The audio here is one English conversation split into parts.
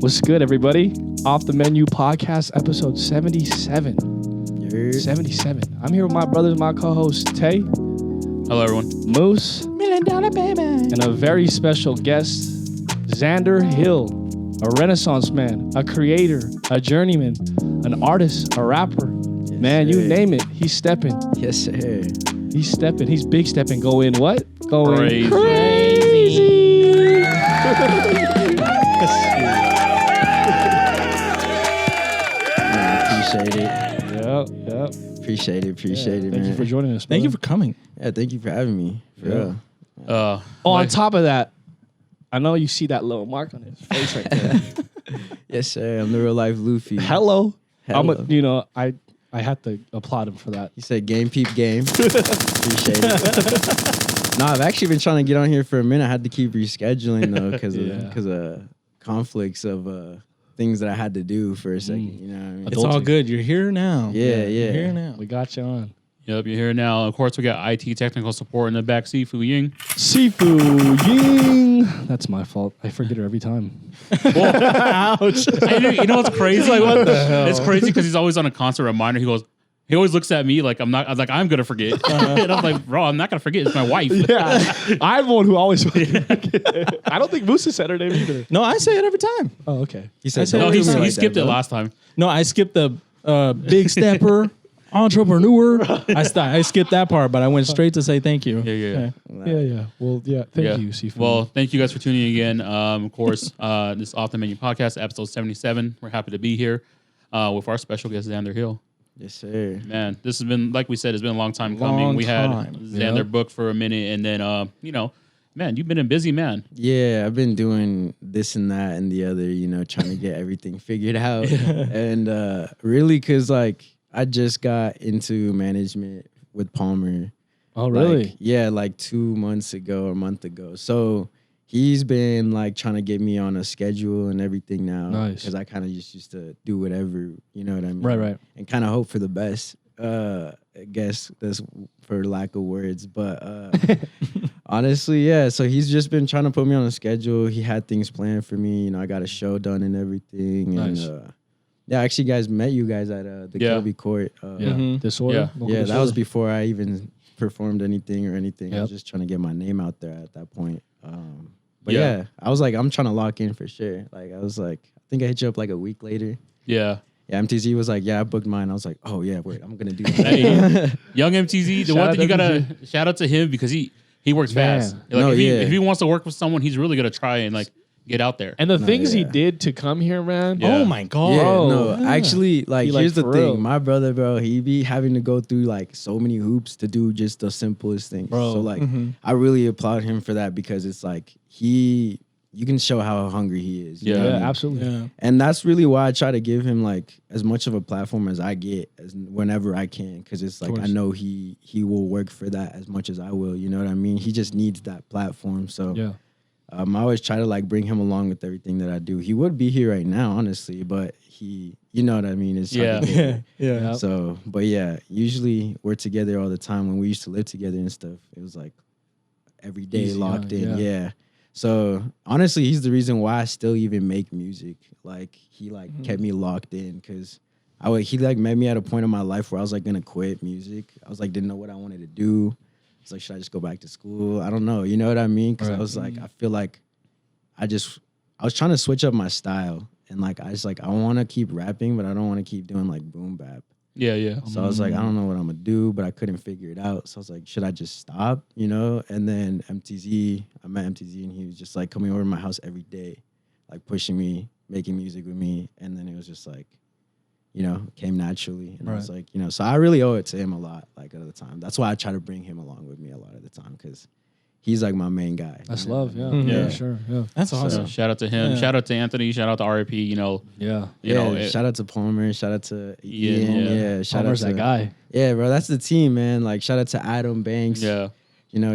What's good, everybody? Off the Menu Podcast, episode 77. 77. I'm here with my brothers, my co-host, Tay. Hello, everyone. Moose. $1 million baby. And a very special guest, Xander Hill, a renaissance man, a creator, a journeyman, an artist, a rapper. Yes, man, sir. you name it, he's stepping. Yes, sir. He's stepping. He's big stepping. Going what? Going Crazy. Appreciate it. Yep. Appreciate it, Thank man. you for joining us. Thank you brother. for coming. Yeah, thank you for having me. For real. On top of that, I know you see that little mark on his face right there. Yes, sir. I'm the real life Luffy. Hello. Hello. I had to applaud him for that. You said game peep game. Appreciate it. No, I've actually been trying to get on here for a minute. I had to keep rescheduling though because of conflicts of things that I had to do for a second. You know what I mean? It's all good. You're here now. Yeah. You're here now. We got you on. Yep, you're here now. Of course, we got IT technical support in the back. Sifu Ying. Sifu Ying. That's my fault. I forget her every time. Ouch. You know what's crazy? Like, what the hell? It's crazy because he's always on a constant reminder. He always looks at me like I'm gonna forget. And I'm like, bro, I'm not gonna forget. It's my wife. Yeah. I'm the one who always forget. I don't think Moose said her name either. No, I say it every time. Oh, okay. He said, said No, "Don't he do me like skipped that, it bro." last time. No, I skipped the big stepper, entrepreneur. I skipped that part, but I went straight to say thank you. Yeah. Yeah. Well, yeah. Thank you, Sifu. Well, thank you guys for tuning in again. Of course, this Off the Menu Podcast, episode 77. We're happy to be here with our special guest, Xander Hill. Yes, sir. Man, this has been, like we said, it's been a long time coming. Long We had time. Xander Yep. booked for a minute, and then, man, you've been a busy man. Yeah, I've been doing this and that and the other, trying to get everything figured out. And really, because, I just got into management with Palmer. oh, really? Like 2 months ago or a month ago. So he's been, trying to get me on a schedule and everything now. Nice. Because I kind of just used to do whatever, you know what I mean? Right. And kind of hope for the best. I guess that's for lack of words. But honestly, yeah. So he's just been trying to put me on a schedule. He had things planned for me. I got a show done and everything. Nice. And yeah, actually, met you guys at the Yeah. Kirby Court. Yeah. Mhm. Disorder. Yeah. Local Yeah, that disorder. was before I even performed anything or anything. I Yep. was just trying to get my name out there at that point. But Yeah. yeah, I was like, I'm trying to lock in for sure. I was like, I think I hit you up a week later. Yeah. Yeah, MTZ was like, yeah, I booked mine. I was like, oh yeah, wait, I'm gonna do that. Hey, Young MTZ, the Shout one out thing you to gotta shout out to him because he works Man. fast. No, if he wants to work with someone, he's really gonna try and get out there. And the No, things he yeah. did to come here, man. Yeah. Oh my God. Yeah, Bro. no, actually, here's the for thing. real. My brother, bro, he be having to go through so many hoops to do just the simplest things. Bro. So I really applaud him for that because it's you can show how hungry he is. you Yeah. know what I Yeah, mean? absolutely. Yeah. And that's really why I try to give him as much of a platform as I get whenever I can, because it's I course. know he will work for that as much as I will. You know what I mean? He just needs that platform. So Yeah. I always try to bring him along with everything that I do. He would be here right now, honestly, but you know what I mean? It's hard to get Yeah. there. Yeah. Yep. So, but yeah, usually we're together all the time. When we used to live together and stuff, it was every day Easy, locked huh? in. Yeah. Yeah. So honestly, he's the reason why I still even make music. He kept me locked in because he met me at a point in my life where I was gonna quit music. I was didn't know what I wanted to do. It's should I just go back to school? I don't know. You know what I mean? Because Right. I was I feel I was trying to switch up my style. And I want to keep rapping, but I don't want to keep doing boom bap. Yeah. So I was I don't know what I'm gonna do, but I couldn't figure it out. So I was should I just stop? And then I met MTZ, and he was just coming over to my house every day, pushing me, making music with me, and then it was just came naturally. And I was so I really owe it to him a lot, at the time. That's why I try to bring him along with me a lot of the time, because he's my main guy. That's you know love. what I Yeah. mean? Yeah. Yeah. Sure. Yeah. That's So, awesome. shout out to him. Yeah. Shout out to Anthony. Shout out to RIP. Yeah. Shout out to Palmer. Shout out to Ian, Ian. yeah. Yeah. Shout Palmer's out to that guy. Yeah, bro. That's the team, man. Shout out to Adam Banks. Yeah.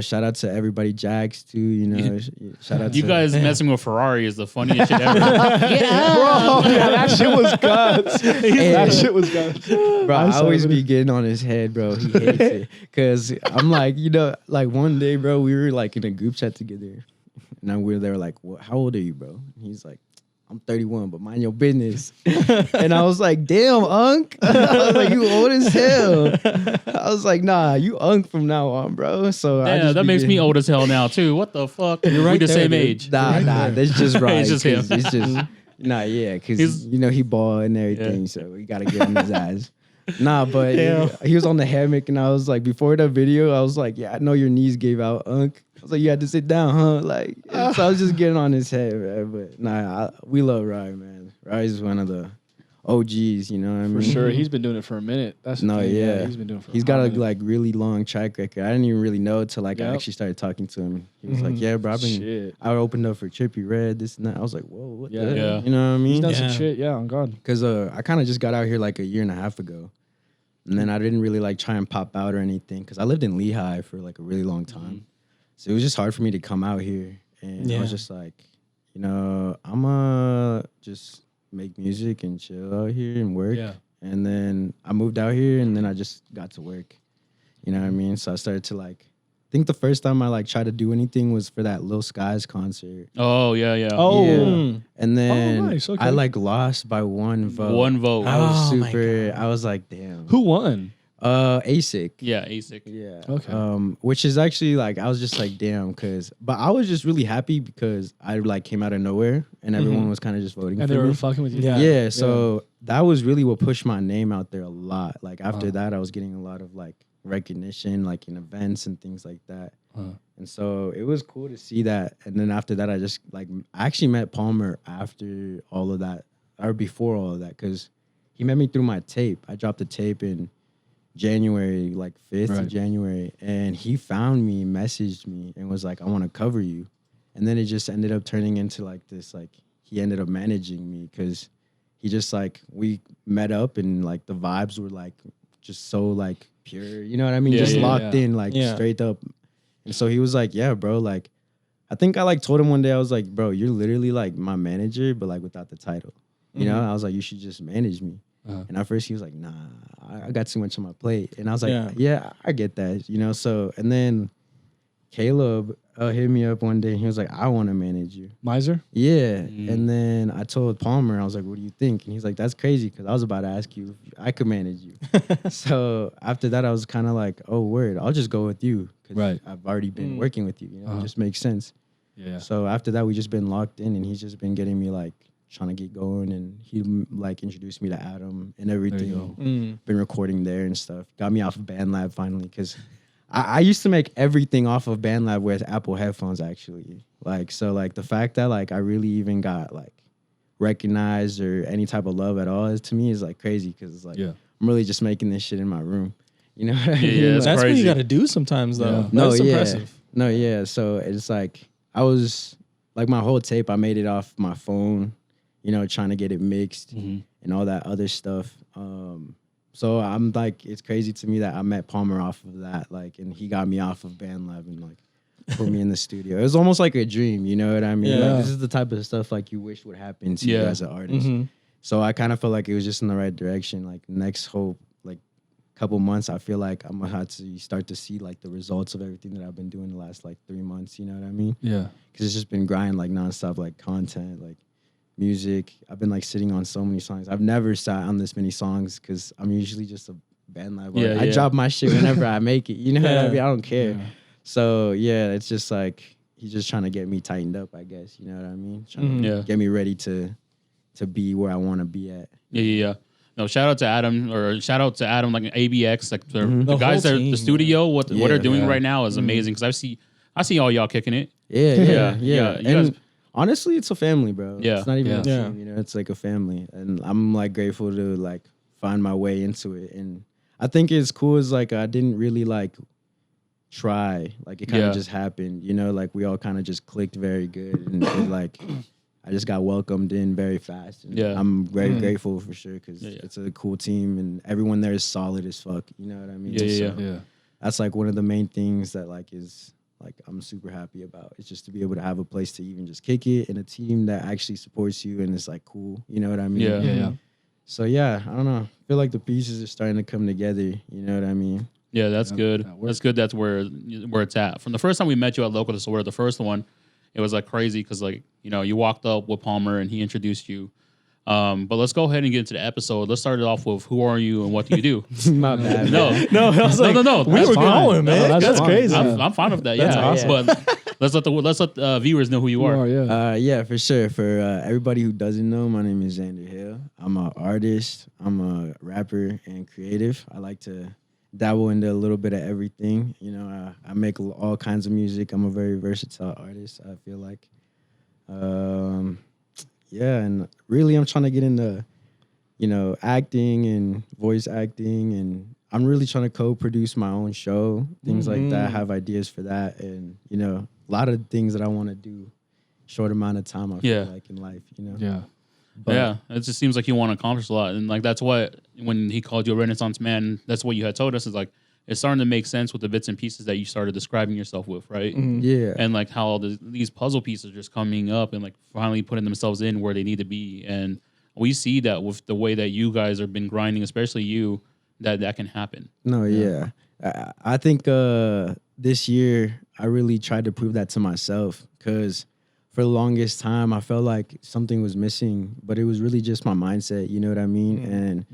Shout out to everybody, Jax too. Shout out to You guys messing with Ferrari is the funniest shit ever. Bro, yeah, that shit was guts. That shit was guts. Bro, I I saw always it. be getting on his head, bro. He hates it. Cause I'm one day, bro, we were in a group chat together. And they were like, how old are you, bro? And he's like, I'm 31, but mind your business. And I was like, damn, Unc. I was like, you old as hell. I was like, nah, you Unc from now on, bro. So I Yeah, just that makes me began- old as hell now too. What the fuck? You're right We the there, same dude. age. Nah, that's just right. It's just him. 'cause It's just yeah, because He's- you know he ball and everything, Yeah. so we gotta get on his ass. Nah, but Damn. he was on the hammock, and I was like, before the video, I was like, yeah, I know your knees gave out, Unc. I was like, you had to sit down, huh? Like, so I was just getting on his head, man. But nah, we love Rye, man. Rye is one of the OGs, you know what I mean? For sure, he's been doing it for a minute. That's the No, thing, yeah. he's been doing it for. He's a got a minute. like really long track record. I didn't even really know till like I Yep. actually started talking to him. He was like, "Yeah, bro, Shit. I opened up for Trippie Redd, this and that." I was like, "Whoa, what Yeah. the?" Yeah. You know what I He's mean? done Yeah. some shit. Yeah, on God. Because I kind of just got out here like a year and a half ago, and then I didn't really like try and pop out or anything because I lived in Lehigh for like a really long time, so it was just hard for me to come out here. And I Yeah. was just like, you know, I'ma just make music and chill out here and work. Yeah. And then I moved out here, and then I just got to work. You know what I mean? So I started to like. I think the first time I like tried to do anything was for that Lil Skies concert. Oh yeah. Oh, Yeah. And then nice, okay. I like lost by one vote. One vote. I was Oh, my super. God. I was like, damn. Who won? ASIC. Yeah, ASIC. Yeah. Okay. Which is actually like I was just like, damn, but I was just really happy because I like came out of nowhere and everyone was kind of just voting And for they were me. fucking with you. Yeah. Yeah. So that was really what pushed my name out there a lot. Like after that, I was getting a lot of like recognition, like in events and things like that. And so it was cool to see that. And then after that, I just like I actually met Palmer after all of that or before all of that because he met me through my tape. I dropped a tape in January, like 5th of Right. January, and he found me, messaged me, and was like, "I want to cover you." And then it just ended up turning into like this. Like he ended up managing me because he just like we met up and like the vibes were like just so like pure. You know what I mean? Yeah, Just yeah, locked yeah. in, like Yeah. straight up. And so he was like, "Yeah, bro, like." I think I like told him one day, I was like, "Bro, you're literally like my manager, but like without the title." You know, I was like, "You should just manage me." And at first he was like, "Nah, I got too much on my plate." And I was like, Yeah. yeah, I get that, you know? So, and then Caleb hit me up one day and he was like, "I want to manage you." Miser? Yeah. And then I told Palmer, I was like, "What do you think?" And he's like, "That's crazy because I was about to ask you if I could manage you." So after that, I was kind of like, "Oh, word, I'll just go with you because Right. I've already been working with you. You know, it just makes sense." Yeah. So after that, we just been locked in, and he's just been getting me like trying to get going, and he like introduced me to Adam and everything. go. Been recording there and stuff. Got me off of BandLab finally because I used to make everything off of BandLab with Apple headphones actually. Like so, like the fact that like I really even got like recognized or any type of love at all is to me is like crazy because it's like Yeah. I'm really just making this shit in my room. You know what I Yeah, mean? yeah, Like, That's That's what crazy. you got to do sometimes, though. Yeah. no, That's yeah. impressive. No, yeah. So it's like I was like my whole tape, I made it off my phone, you know, trying to get it mixed and all that other stuff. So I'm like, it's crazy to me that I met Palmer off of that, like, and he got me off of BandLab and like put me in the studio. It was almost like a dream, you know what I mean? Yeah. Like, this is the type of stuff like you wish would happen to you Yeah. as an artist. So I kind of felt like it was just in the right direction. Like next hope, like couple months, I feel like I'm gonna have to start to see like the results of everything that I've been doing the last like 3 months. You know what I mean? Yeah. Because it's just been grinding like nonstop, like content, like music. I've been like sitting on so many songs. I've never sat on this many songs because I'm usually just a BandLab. Yeah, I yeah. drop my shit whenever I make it. You know what I Yeah. mean? I don't care. Yeah. So yeah, it's just like he's just trying to get me tightened up, I guess. You know what I mean? Trying to Yeah. get me ready to be where I want to be at. Yeah. No, shout out to Adam like ABX, like the The guys whole that team, the studio. What they're doing Yeah. right now is amazing because I see all y'all kicking it. Yeah, Yeah, yeah. you And guys- honestly, it's a family, bro. Yeah. It's not even a Yeah. team, you know, it's like a family. And I'm like grateful to like find my way into it. And I think it's cool is like I didn't really like try. Like it kind of Yeah. just happened, you know, like we all kind of just clicked very good and like I just got welcomed in very fast. And Yeah. I'm very grateful for sure because Yeah. it's a cool team and everyone there is solid as fuck. You know what I mean? Yeah. So Yeah. that's like one of the main things that like is like I'm super happy about. It's just to be able to have a place to even just kick it and a team that actually supports you and it's like cool. You know what I mean? Yeah. Yeah. So yeah, I don't know. I feel like the pieces are starting to come together. You know what I mean? Yeah, that's good. that works. That's good. That's where it's at. From the first time we met you at Local Disorder, the first one, it was like crazy because like you walked up with Palmer and he introduced you. But let's go ahead and get into the episode. Let's start it off with who are you and what do you do? My bad. No, No, I was like, no. we were going, man. No, that's fine. crazy. I'm fine with that. Yeah, That's awesome. but let's let viewers know who you are. Yeah. Yeah, for sure. For everybody who doesn't know, my name is Xander Hill. I'm an artist. I'm a rapper and creative. I like to dabble into a little bit of everything. I make all kinds of music. I'm a very versatile artist, I feel like. Yeah, and really I'm trying to get into, acting and voice acting, and I'm really trying to co-produce my own show, things like that. I have ideas for that, and, a lot of things that I want to do short amount of time, I feel like, in life, Yeah. But, Yeah, it just seems like you want to accomplish a lot, and like that's what when he called you a Renaissance man, that's what you had told us is like it's starting to make sense with the bits and pieces that you started describing yourself with, right? Yeah. And like how these puzzle pieces are just coming up and like finally putting themselves in where they need to be, and we see that with the way that you guys have been grinding, especially you, that can happen. No, yeah. I think this year I really tried to prove that to myself because for the longest time I felt like something was missing, but it was really just my mindset, you know what I mean? And,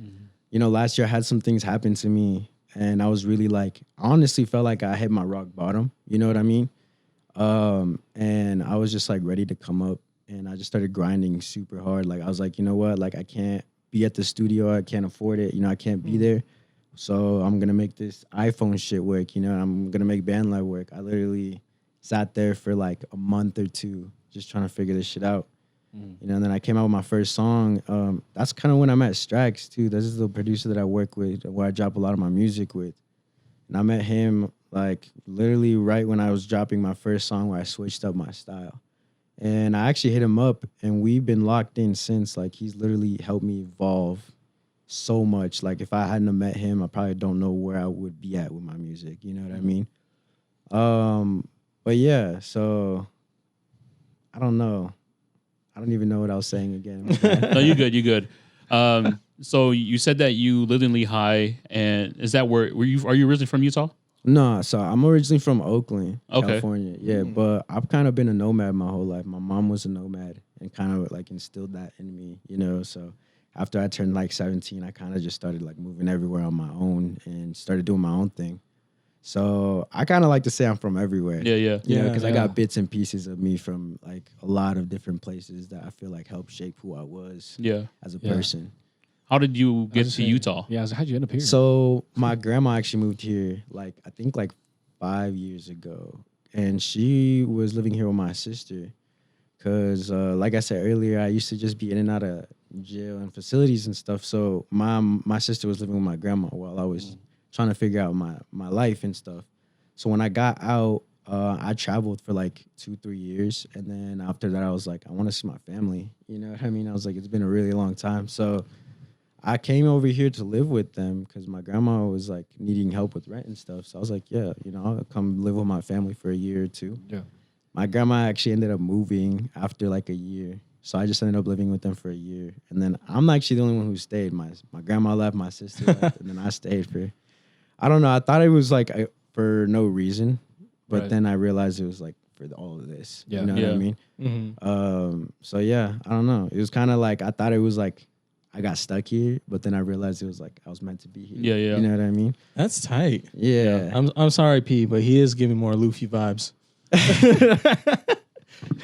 last year I had some things happen to me and I was really like, I honestly felt like I hit my rock bottom, you know what I mean? And I was just like ready to come up and I just started grinding super hard. Like I was like, you know what? Like I can't be at the studio. I can't afford it. I can't be there. So I'm going to make this iPhone shit work, I'm going to make BandLab work. I literally sat there for like a month or two just trying to figure this shit out. And then I came out with my first song. That's kind of when I met Strax too. This is the producer that I work with, where I drop a lot of my music with. And I met him like literally right when I was dropping my first song where I switched up my style. And I actually hit him up and we've been locked in since. Like he's literally helped me evolve so much. Like if I hadn't have met him, I probably don't know where I would be at with my music. You know what I mean? But yeah, so I don't know. I don't even know what I was saying again. No, you good. So you said that you lived in Lehigh, and is that where are you originally from Utah? No, so I'm originally from Oakland, Okay. California. Yeah, but I've kind of been a nomad my whole life. My mom was a nomad and kind of like instilled that in me, So after I turned like 17, I kind of just started like moving everywhere on my own and started doing my own thing. So I kind of like to say I'm from everywhere. Yeah. Because I got bits and pieces of me from like a lot of different places that I feel like helped shape who I was as a person. How did you get to Utah? Yeah, so how'd you end up here? So my grandma actually moved here like I think like 5 years ago, and she was living here with my sister. Cause like I said earlier, I used to just be in and out of jail and facilities and stuff. So my sister was living with my grandma while I was trying to figure out my life and stuff. So when I got out, I traveled for like 2-3 years, and then after that, I was like, I want to see my family. You know what I mean? I was like, it's been a really long time, so I came over here to live with them because my grandma was like needing help with rent and stuff. So I was like, yeah, I'll come live with my family for a year or two. Yeah. My grandma actually ended up moving after like a year. So I just ended up living with them for a year. And then I'm actually the only one who stayed. My grandma left, my sister left, and then I stayed for, I don't know. I thought it was like for no reason, but then I realized it was like for all of this. Yeah. You know what I mean? Mm-hmm. So yeah, I don't know. It was kind of like, I thought it was like, I got stuck here, but then I realized it was like I was meant to be here. Yeah. You know what I mean? That's tight. Yeah. I'm sorry, P, but he is giving more Luffy vibes.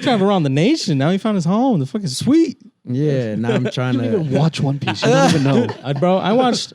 Travel around the nation. Now he found his home. The fucking sweet. Yeah. Now I'm trying you don't even to. watch One Piece. You don't even know. Bro, I watched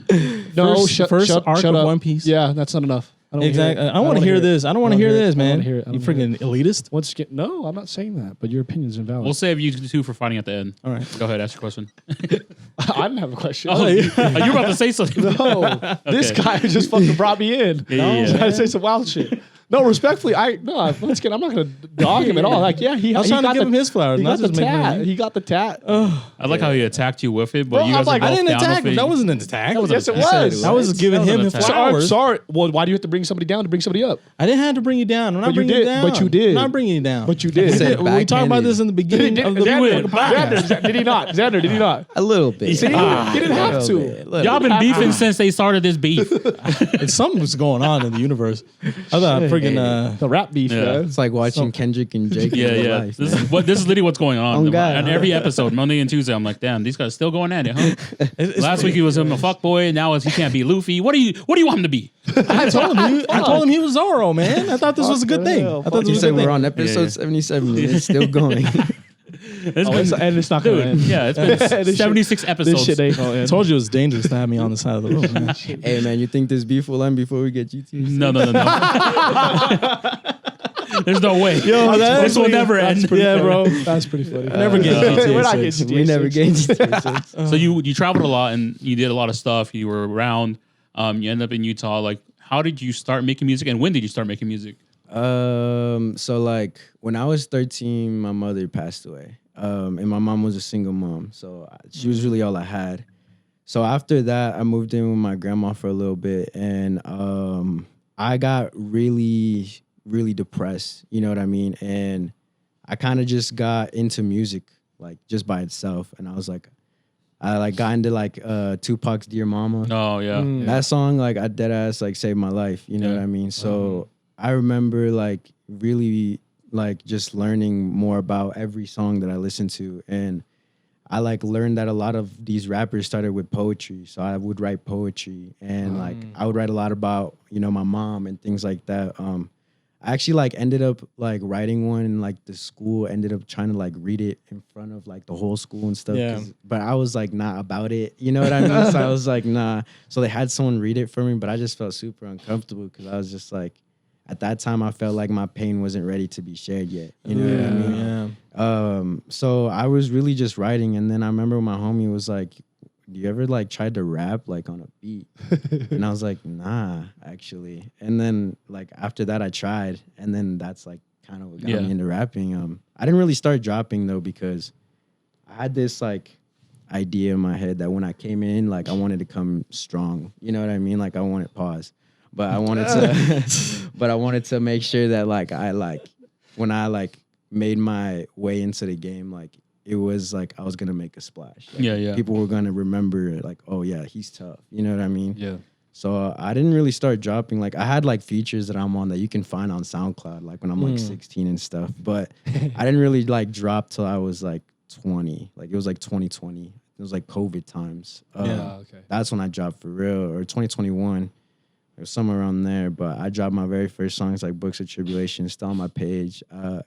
first arc of up. One Piece. Yeah, that's not enough. I don't Exactly. hear it. I want to hear this. I don't want to hear this, I don't man. wanna hear it. I You don't wanna hear freaking elitist. Once again, no, I'm not saying that, but your opinion's invalid. We'll save you two for fighting at the end. All right. Go ahead, ask your question. I didn't have a question. Oh, you were about to say something. No, this guy just fucking brought me in. Yeah. Trying to say some wild shit. No, respectfully, once again, I'm not gonna dog him at all. Like, yeah, he. I was he trying to got give him his flowers, He not got the just make tat. money. He got the tat. I like how he attacked you with it, but Bro, you guys I'm are like, both I didn't down attack with him. it. That wasn't an attack. Yes, it You said was. it I was giving him his That was an So, I'm flowers. sorry. Well, why do you have to bring somebody down to bring somebody up? I didn't have to bring you down. I'm not But you bringing did. you down. But you did. I'm not bringing you down. But you did. said We talked about backhanded. this in the beginning of the Xander, podcast. did he not? Xander, did he not? A little bit. See, he didn't have to. Y'all been beefing since they started this beef. Something was going on in the universe. I thought friggin' The rap beef, Yeah. man. It's like watching Kendrick and Drake. Yeah, in real yeah. life, This man. is literally what's going on. Oh, God. On every episode, Monday and Tuesday, I'm like, damn, these guys still going at it, huh? Last week he was him a fuckboy, now he can't be Luffy. What do you want him to be? I told him he was Zorro, man. I thought this was a good thing. I thought You this was a said good we're thing. on episode 77 and it's still going. And it's not gonna end. Yeah, it's been This 76 shit episodes. ain't gonna I end. told you it was dangerous to have me on the side of the road, man. Hey, man, you think this beef will end before we get GT? No. There's no way. Yo, this will never end. Yeah, bro. That's pretty funny. Never get We're not GTA getting 6. GTA We never 6. get GT. So you traveled a lot and you did a lot of stuff. You were around. You ended up in Utah. Like, how did you start making music, and when did you start making music? So like when I was 13, my mother passed away. And my mom was a single mom. So she was really all I had. So after that, I moved in with my grandma for a little bit, and I got really, really depressed. You know what I mean? And I kind of just got into music, like just by itself. And I was like, I like got into like Tupac's "Dear Mama." Oh yeah. That song, like, I dead ass like saved my life. You know Yeah. what I mean? So I remember like really like just learning more about every song that I listened to, and I like learned that a lot of these rappers started with poetry. So I would write poetry, and like I would write a lot about, you know, my mom and things like that. I actually like ended up like writing one, and like the school ended up trying to like read it in front of like the whole school and stuff. Yeah. But I was like not about it, you know what I mean? So I was like, nah. So they had someone read it for me, but I just felt super uncomfortable because I was just like, at that time I felt like my pain wasn't ready to be shared yet. You know what I mean? Yeah. So I was really just writing, and then I remember my homie was like, do you ever like try to rap like on a beat? And I was like, nah, actually. And then like after that I tried, and then that's like kind of what got me into rapping. I didn't really start dropping though, because I had this like idea in my head that when I came in, like I wanted to come strong. You know what I mean? Like I wanted pause. But I wanted to but I wanted to make sure that like I like when I like made my way into the game, like it was like I was gonna make a splash. Like, Yeah. people were gonna remember like, oh yeah, he's tough. You know what I mean? Yeah. So I didn't really start dropping. Like I had like features that I'm on that you can find on SoundCloud, like when I'm like 16 and stuff. But I didn't really like drop till I was like 20. Like it was like 2020. It was like COVID times. Okay. That's when I dropped for real, or 2021. Or somewhere around there, but I dropped my very first songs like Books of Tribulation, still on my page.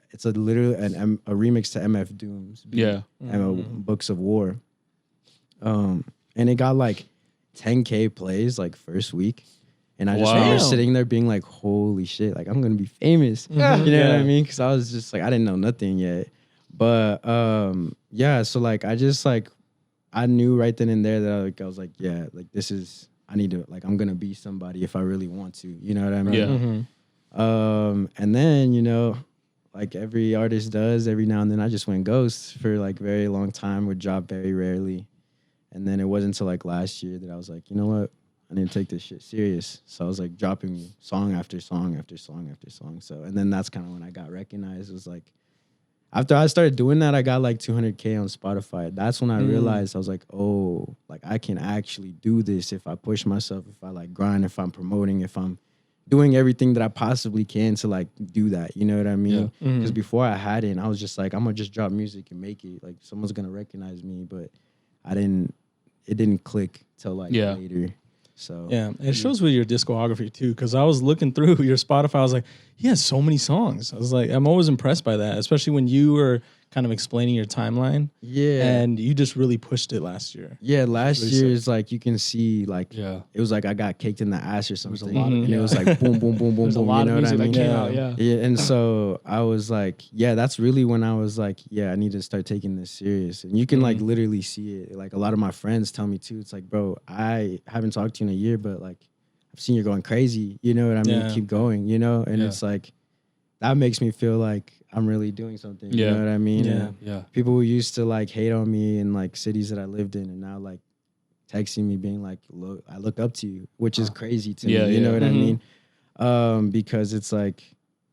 It's a remix to MF Doom's Books of War. And it got like 10K plays like first week. And I just remember sitting there being like, holy shit, like I'm gonna be famous. You know what I mean? Because I was just like, I didn't know nothing yet. But so like I just like I knew right then and there that I was like, yeah, like this is I need to, like, I'm going to be somebody if I really want to, you know what I mean? Yeah. And then, you know, like every artist does, every now and then I just went ghost for like very long time, would drop very rarely. And then it wasn't until like last year that I was like, you know what? I need to take this shit serious. So I was like dropping song after song after song after song. So, and then that's kind of when I got recognized. It was like, after I started doing that, I got like 200K on Spotify. That's when I realized I was like, oh, like I can actually do this if I push myself, if I like grind, if I'm promoting, if I'm doing everything that I possibly can to like do that. You know what I mean? Because before I hadn't, I was just like, I'm gonna just drop music and make it. Like someone's gonna recognize me, but it didn't click till like later. So yeah, it shows with your discography too, because I was looking through your Spotify. I was like, he has so many songs. I was like, I'm always impressed by that, especially when you were kind of explaining your timeline. Yeah, and you just really pushed it last year. Yeah, last year is like you can see like it was like I got kicked in the ass or something. There was a lot of, and it was like boom, boom, boom, boom, boom. A lot of music that came out. Yeah, and so I was like, yeah, that's really when I was like, yeah, I need to start taking this serious. And you can like literally see it. Like a lot of my friends tell me too. It's like, bro, I haven't talked to you in a year, but like I've seen you going crazy. You know what I mean? Yeah. Keep going. You know, and it's like that makes me feel like I'm really doing something. You know what I mean? Yeah. People who used to like hate on me in like cities that I lived in, and now like texting me being like, look, I look up to you, which is crazy to me. You know what I mean? Because it's like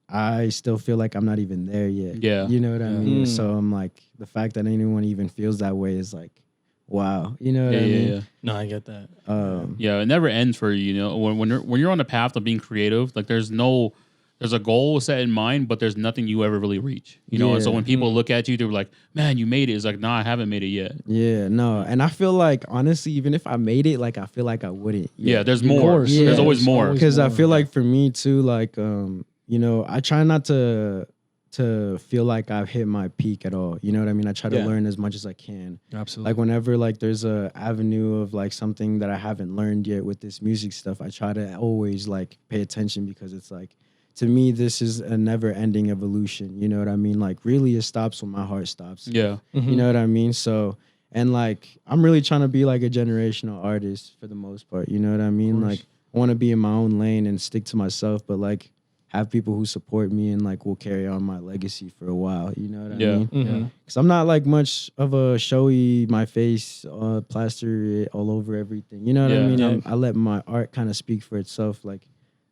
I still feel like I'm not even there yet. Yeah. You know what I mean? So I'm like, the fact that anyone even feels that way is like, wow. You know what I mean? Yeah. No, I get that. Yeah, it never ends for you. You know, when you're on the path of being creative, like there's no there's a goal set in mind, but there's nothing you ever really reach. You know, and so when people look at you, they're like, "Man, you made it." It's like, "No, I haven't made it yet." Yeah, no, and I feel like honestly, even if I made it, like I feel like I wouldn't. Yeah, there's You know? more. Yeah. There's always more. Because I feel like for me too, like you know, I try not to feel like I've hit my peak at all. You know what I mean? I try to learn as much as I can. Absolutely. Like whenever like there's a avenue of like something that I haven't learned yet with this music stuff, I try to always like pay attention because it's like, to me, this is a never ending evolution. You know what I mean? Like really it stops when my heart stops. Yeah. You know what I mean? So, and like, I'm really trying to be like a generational artist for the most part. You know what I mean? Like I want to be in my own lane and stick to myself, but like have people who support me and like will carry on my legacy for a while. You know what I mean? Mm-hmm. Because I'm not like much of a showy, my face, plaster it all over everything. You know what I mean? Yeah. I let my art kind of speak for itself. Like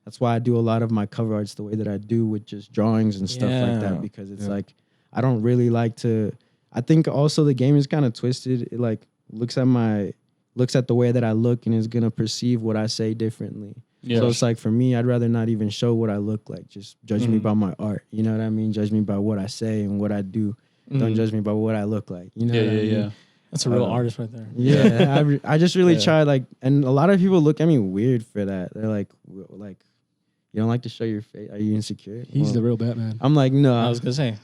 that's why I do a lot of my cover arts the way that I do with just drawings and stuff like that. Because it's like I don't really like to. I think also the game is kind of twisted. It like looks at the way that I look and is gonna perceive what I say differently. Yeah. So it's like for me, I'd rather not even show what I look like. Just judge me by my art. You know what I mean? Judge me by what I say and what I do. Don't judge me by what I look like. You know what I mean? Yeah. That's a real artist right there. Yeah, I just really try like, and a lot of people look at me weird for that. They're like, you don't like to show your face? Are you insecure? He's the real Batman. I'm like, no. I was gonna say,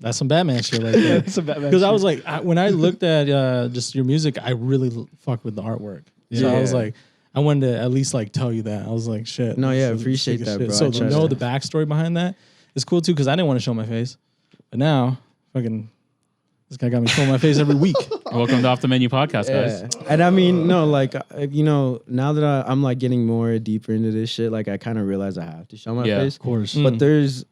that's some Batman shit right there. Because I was like, when I looked at just your music, I really fucked with the artwork. So I was like, I wanted to at least like tell you that. I was like, shit. No, yeah, this is appreciate sick as that, shit. bro. So I to try know to- the backstory behind that is cool too, because I didn't want to show my face, but now fucking this guy got me showing my face every week. Welcome to Off the Menu Podcast, guys. And I mean, no, like, you know, now that I'm like getting more deeper into this shit, like I kind of realize I have to show my face. Of course. But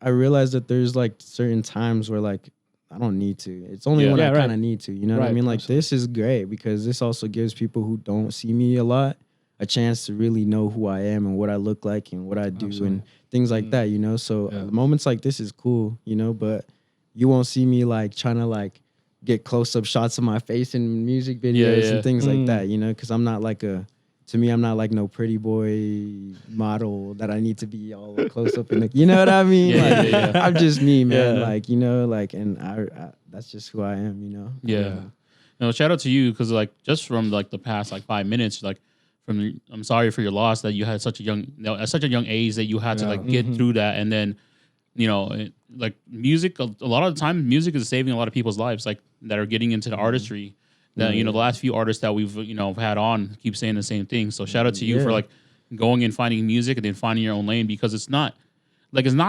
I realize that there's like certain times where like I don't need to. It's only when I kind of need to. You know what I mean? Like this is great because this also gives people who don't see me a lot a chance to really know who I am and what I look like and what I do and things like that, you know? So moments like this is cool, you know, but you won't see me like trying to like get close-up shots of my face in music videos and things like that, you know? Because I'm not like I'm not like no pretty boy model that I need to be all close up in the, you know what I mean? I'm just me, man. Like, you know, like, and I that's just who I am, you know? Yeah. No, shout out to you because like just from like the past like 5 minutes, like I'm sorry for your loss that you had such a young, at such a young age that you had to like get through that, and then, you know, like music. A lot of the time, music is saving a lot of people's lives, like that are getting into the artistry. That you know, the last few artists that we've had on keep saying the same thing. So shout out to you for like going and finding music and then finding your own lane, because it's not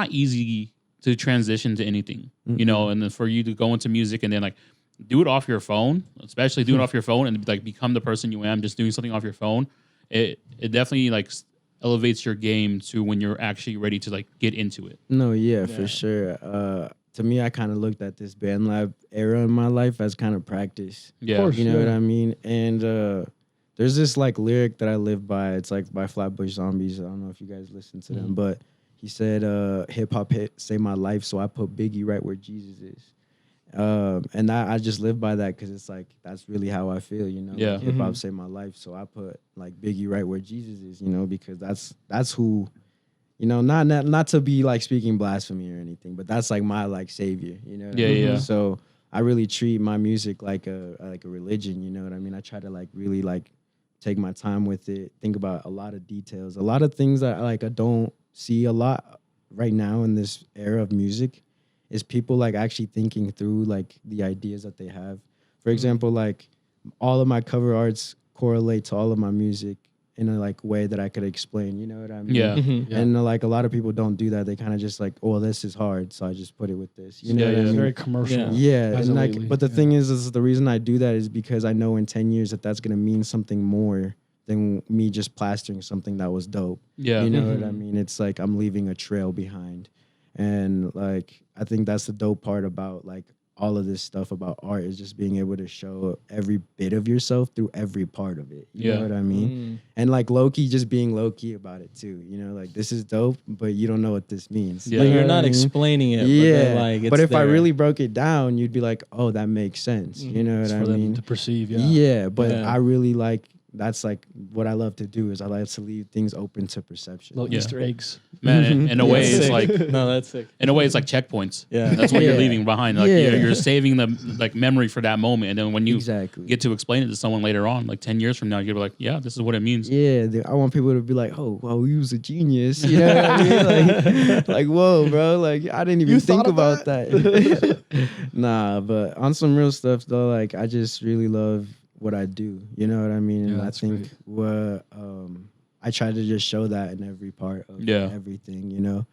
easy to transition to anything, you know, and then for you to go into music and then like do it off your phone, especially do it off your phone and like become the person you am, just doing something off your phone. It definitely like elevates your game to when you're actually ready to like get into it. No, for sure. To me, I kind of looked at this band lab era in my life as kind of practice. Yeah. Of course, you know what I mean? And there's this like lyric that I live by. It's like by Flatbush Zombies. I don't know if you guys listen to them, but he said, hip hop saved my life, so I put Biggie right where Jesus is. And I just live by that because it's like that's really how I feel, you know. Yeah. Like, hip hop saved my life, so I put like Biggie right where Jesus is, you know, because that's who, you know, not to be like speaking blasphemy or anything, but that's like my like savior, you know. What I mean? So I really treat my music like a religion, you know what I mean. I try to like really like take my time with it, think about a lot of details, a lot of things that I don't see a lot right now in this era of music. Is people like actually thinking through like the ideas that they have. For example, like all of my cover arts correlate to all of my music in a like way that I could explain, you know what I mean? Yeah. And like a lot of people don't do that. They kind of just like, oh, this is hard, so I just put it with this. You know what I mean? Very commercial. Yeah. And like, but the thing is the reason I do that is because I know in 10 years that's gonna mean something more than me just plastering something that was dope. Yeah. You know what I mean? It's like I'm leaving a trail behind. And like I think that's the dope part about like all of this stuff about art is just being able to show every bit of yourself through every part of it. You know what I mean? And like low-key just being low-key about it too. You know, like this is dope, but you don't know what this means. Yeah. Like You know you're what not I mean? explaining it. Yeah. But, like, it's but if I there. really broke it down, you'd be like, oh, that makes sense. You know what It's I for them mean? to perceive. Yeah, but Yeah. I really like that's like what I love to do is I like to leave things open to perception. Little Easter eggs. Man, in a way, it's Sick. like No, that's sick. in a way, it's like checkpoints. Yeah. That's what you're Yeah. leaving behind. Like Yeah. you're saving the like memory for that moment, and then when you Exactly. get to explain it to someone later on, like 10 years from now, you're like, yeah, this is what it means. Yeah, I want people to be like, "Oh, wow, you was a genius." You know what I mean? Like, whoa, bro! Like, I didn't even You think thought of about that. Nah, but on some real stuff though, like, I just really love what I do. You know what I mean? Yeah, And I that's think great. what I try to just show that in every part of Yeah. everything. You know.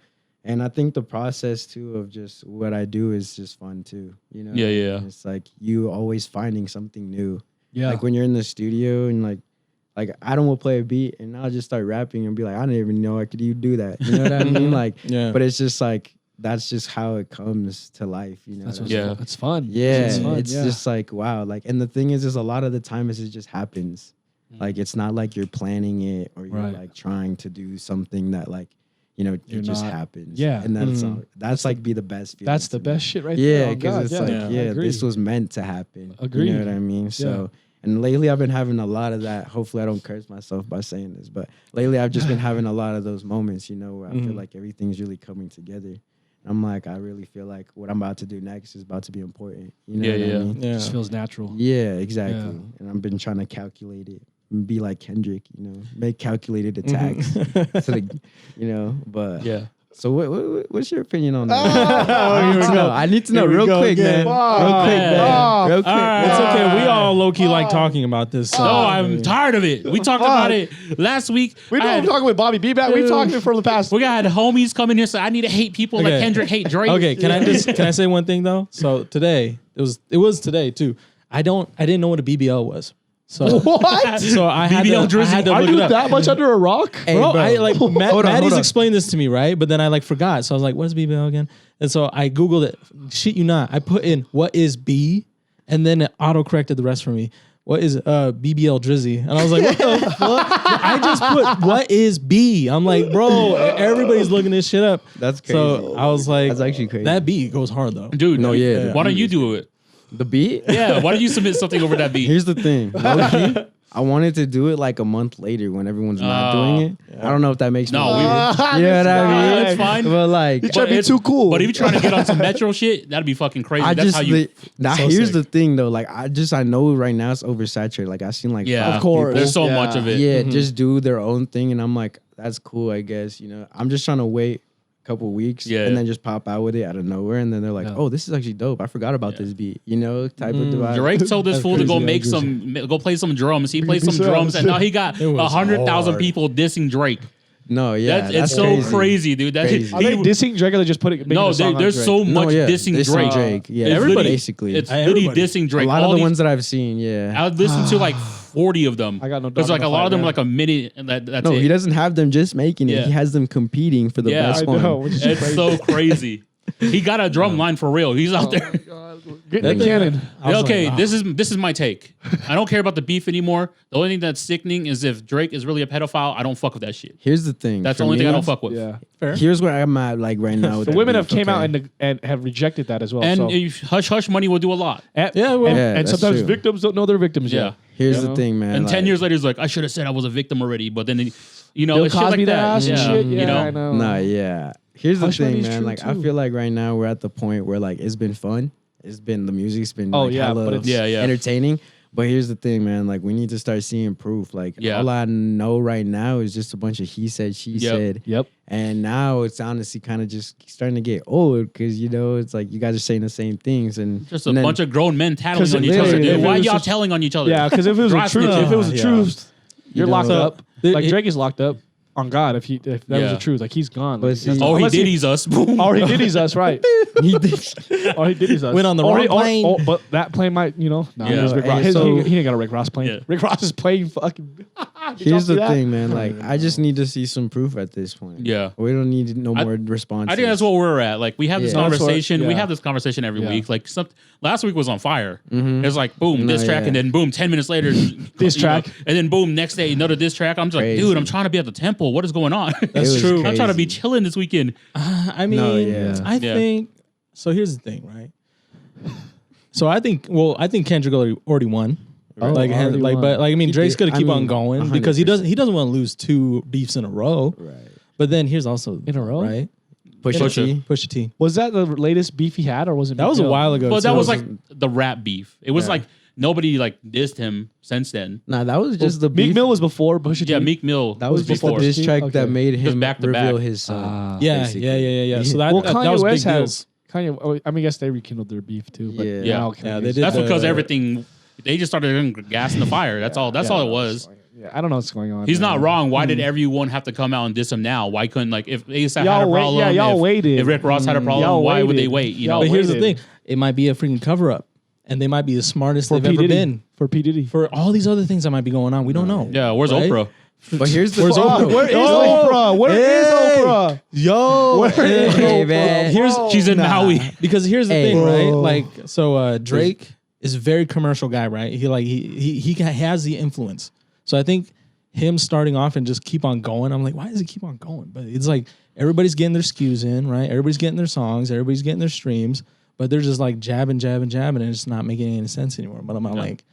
And I think the process too of just what I do is just fun too. You know? Yeah, what I yeah. mean? It's like you always finding something new. Yeah. Like when you're in the studio and like Adam will play a beat and I'll just start rapping and be like, I didn't even know I could even do that. You know what I mean? Like, Yeah. but it's just like that's just how it comes to life. You know? That's what what's I mean? Yeah. It's fun. Yeah, It's fun, it's yeah. just like wow. Like, and the thing is a lot of the time it just happens. Like it's not like you're planning it or you're Right. like trying to do something that like You're it just not- happens. yeah. and that's Mhm. that's like be the best. Feeling That's the to me. best shit right Yeah, there. Oh, because God, it's yeah. like I yeah, agree. this was meant to happen. Agreed. You know what I mean? So. And lately, I've been having a lot of that. Hopefully, I don't curse myself by saying this, but lately, I've just been having a lot of those moments, you know, where I feel like everything's really coming together. I'm like, I really feel like what I'm about to do next is about to be important. You know Yeah, what yeah. I mean? Yeah. Just feels natural. Yeah, exactly. Yeah. And I've been trying to calculate it and be like Kendrick, you know, make calculated attacks. To the, you know, but Yeah. So what's your opinion on that? Oh, here we go. I need to know Here we real go quick, again. man. Oh, Real quick, man. man. Real quick. It's okay. We all low key like talking about this. So. No, I'm tired of it. We talked about it last week. We know I I'm had- talking with Bobby B back. We've talked for the past. We got homies coming here, so I need to hate people like Okay. Kendrick hate Drake. Okay, can I say one thing though? So today it was today too. I didn't know what a BBL was. So What? So I had BBL to, I had to Are look you it up. that much under a rock? Hey, Bro, bro. I like Hold on, Maddie's hold on. explained this to me, right? But then I like forgot. So I was like, what is BBL again? And so I Googled it. Shit you not. I put in what is B and then it auto corrected the rest for me. What is BBL Drizzy? And I was like, what the fuck? I just put what is B? I'm like, bro, everybody's looking this shit up. That's crazy. So I was like, That's actually crazy. That B goes hard though. Dude, No, yeah, the Why don't beat you is do it? The beat? Yeah, why don't you submit something over that beat? Here's the thing. Low-key, I wanted to do it like a month later when everyone's not doing it. I don't know if that makes No, me we were- you know what I mean? That's fine. But like, Trying to be too cool. But if you're trying to get on some Metro shit, that'd be fucking crazy. I That's just how you. now So here's sick. the thing though. Like I know right now it's oversaturated. Like I've seen like Yeah, five Of course. people, There's so Yeah. much of it. yeah, just do their own thing, and I'm like, that's cool, I guess. You know, I'm just trying to wait a couple weeks, Yeah. and then just pop out with it out of nowhere, and then they're like, Yeah. oh, this is actually dope. I forgot about this beat. You know, type of vibe. Drake told this That's fool to go crazy, make that's go play some drums. He played some Piece of drums, and shit. now he got It was 100,000 hard. people dissing Drake. No, yeah, It's so crazy, dude. That Crazy. Are they dissing Drake or they just putting making no, a song on there's Drake? so much dissing Dissing Drake. Yeah, It's everybody literally- basically. It's Everybody. literally dissing Drake. a lot All of the these- ones that I've seen. Yeah. I listened to like 40 of them. I got no dog Because like in a the lot fight, of them man. are like a minute. And that's No, it. he doesn't have them just making it. Yeah. He has them competing for the Yeah, best I one. know, which is It's crazy. so crazy. He got a drum line for real. He's out there. Get in the cannon. I was Okay, like, wow. this is my take. I don't care about the beef anymore. The only thing that's sickening is if Drake is really a pedophile, I don't fuck with that shit. Here's the thing. That's for the only me, thing I don't fuck with. Yeah. fair. Here's where I'm at, like right now. With The that women have beef, came out okay? and have rejected that as well. And so. Hush Hush Money will do a lot. Yeah, well, Yeah, and that's sometimes true. victims don't know they're victims Yeah. yet. Here's You the know? thing, man. And 10 like- years later, he's like, I should have said I was a victim already. But then, you know, Bill it's shit like Cosby that. ass and shit. Yeah, you know? I know. Nah, yeah. Here's the Hush Money thing, is man. true, Like I too. feel like right now we're at the point where like it's been fun. It's been the music's been Oh, like yeah, hella but it's- Yeah, yeah. entertaining. But here's the thing, man. Like we need to start seeing proof. Like Yeah. all I know right now is just a bunch of he said, she Yep. said. Yep. And now it's honestly kind of just starting to get old because you know it's like you guys are saying the same things and Just a and then- bunch of grown men tattling 'Cause on it each other. literally- Dude. if it Why was y'all just- telling on each other? Yeah, because if it was Dry the truth, snitching. if it was the Yeah. truth, you're know, locked so up. Like Drake is locked up on God. If that was Yeah. the truth, like he's gone. But Like, see- that's- Oh, he unless diddy's us. Boom. Or he diddy's us, right? he did. Or he diddy's us. Went on the Or wrong he- plane. but that plane might, nah, Yeah. it was Rick Hey, Ross. so- He didn't got a Rick Ross plane. Yeah. Rick Ross's plane fucking. Did y'all Here's see the that? thing, man. Like I just need to see some proof at this point. Yeah. we don't need no more responses. I think that's what we're at. Like we have this Yeah. That's what- conversation. We yeah. have this conversation every Yeah. week. Like last week was on fire. It's like boom, No, diss track, yeah. and then boom, 10 minutes later, Diss you know, track. and then boom, next day another diss track. I'm just like, Crazy. dude, I'm trying to be at the temple. What is going on? It was true. I'm trying to be crazy. chilling this weekend. I mean, No, yeah. I Yeah. think so. Here's the thing, right? So I think Kendrick already won. Like, already won. but I mean, He Drake's did. gonna I keep on mean, going because he 100%. doesn't want to lose 2 beefs in a row. Right. But then here's also In a row? right? Pusha T. Pusha T. Was that the latest beef he had, or was it? That was a while ago. But too. that was like the rap beef. It was Yeah. like nobody like dissed him since then. Nah, that was just the Meek beef. Mill was before Pusha T. Yeah, Meek Mill. That was just the before. diss track Okay. that made Just him back to reveal back. his son. yeah. basically. So that, Well, that Kanye was West big has deals. Kanye. I mean, I guess they rekindled their beef too. But Yeah. now Yeah, Kanye's- they did That's the- because everything they just started gas in the fire. That's all. That's all it was. Yeah, I don't know what's going on. He's man. not wrong. Why did everyone have to come out and diss him now? Why couldn't like if ASAP had Y'all a wait- problem? yeah, y'all waited. If Rick Ross had a problem, Y'all why would they waited. wait? You Y'all know, But here's the waited. thing: it might be a freaking cover up, and they might be the smartest for they've P ever Diddy. been. For P Diddy. For all these other things that might be going on, we don't know. yeah. Where's Right? Oprah? But here's the Where's Oprah? Where is Oh, Oprah? Where is hey. Oprah? Yo, Hey, man. Here's She's in Maui. because here's the Hey. thing, right? Whoa. Like, so Drake is a very commercial guy, right? He has the influence. So I think him starting off and just keep on going. I'm like, why does he keep on going? But it's like everybody's getting their skews in, right? Everybody's getting their songs, everybody's getting their streams, but they're just like jabbing, and it's not making any sense anymore. But I'm like,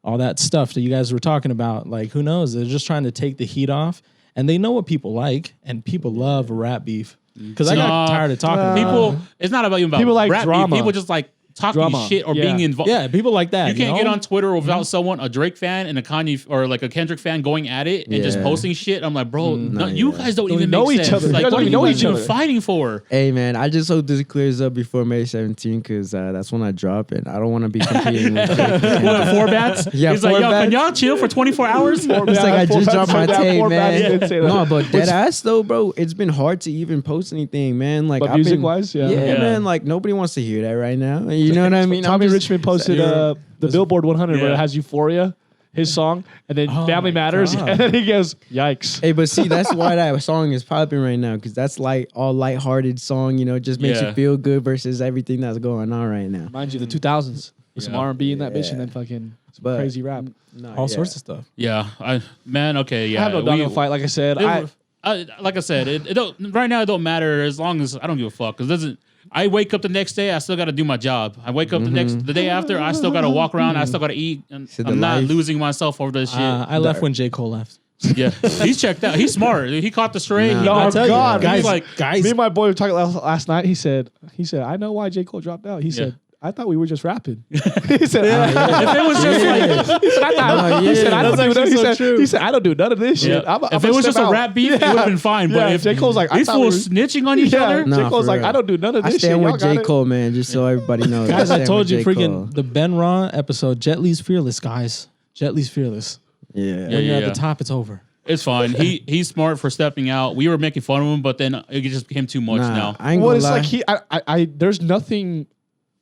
all that stuff that you guys were talking about, like, who knows? They're just trying to take the heat off, and they know what people like, and people love rap beef. Because I got Nah, tired of talking about it. People, it's not about even about People like rap beef. drama. People just like talking Drama. shit or Yeah. being involved. Yeah, people like that. You can't know? get on Twitter without someone, a Drake fan and a Kanye or like a Kendrick fan going at it and just Yeah. posting shit. I'm like, bro, you yeah. guys don't Don't even know make each sense. other. You Like, guys what don't are even you know guys each even other. fighting for? Hey man, I just hope this clears up before May 17 because that's when I drop it. I don't want to be competing with Drake. What, 4 bats? Yeah, He's like, 4 yo, can bats. y'all chill for 24 hours? It's like I just dropped my tape, man. Say that. No, but dead ass though, bro. It's been hard to even post anything, man. Like, But I've been- music-wise, yeah. Yeah. man. Like nobody wants to hear that right now. You know what I mean? Tommy I'm just- Richmond posted the Billboard 100 where Yeah. it has Euphoria, his song, and then Family my Matters, God. and then he goes, "Yikes!" Hey, but see, that's why that song is popping right now because that's like all lighthearted song. You know, it just makes Yeah. you feel good versus everything that's going on right now. Mind you, the 2000s with some Yeah. R&B in that bitch, Yeah. and then fucking some But- crazy rap. No, all sorts of stuff. Yeah, okay, yeah. I have no dog in the fight. Like I said, Like I said, it don't right now. It don't matter as long as I don't give a fuck because doesn't. I wake up the next day, I still got to do my job. I wake up the day after, I still got to walk around. I still got to eat. And See the I'm not life. losing myself over this shit. I left when J. Cole left. Yeah, he's checked out. He's smart. He caught the stray. Nah. He- No, I tell you, God, guys, he's like, guys, me and my boy were talking last night. He said, I know why J. Cole dropped out. He said, I thought we were just rapping. He said, if it was just like, he said, I thought, No, he said, yeah. I don't That's do actually that. so true. He said, I don't do none of this shit. yeah. I'm if it was just a rap beef, it would have been fine. But Yeah, if J. Cole's like, I these thought we fools were- snitching on each Yeah, other, Nah, J. Cole's for like, real. I don't do none of I this shit. stand Y'all with got J. it. Cole, man, just so everybody knows. guys, I stand told with you, J. freaking Cole. the Ben Raw episode. Jet Li's fearless, guys. Jet Li's fearless. Yeah. When you're yeah. at the top, it's over. it's fine. He's smart for stepping out. We were making fun of him, but then it just became too much Nah, now. I ain't Well, gonna it's lie. like I there's nothing.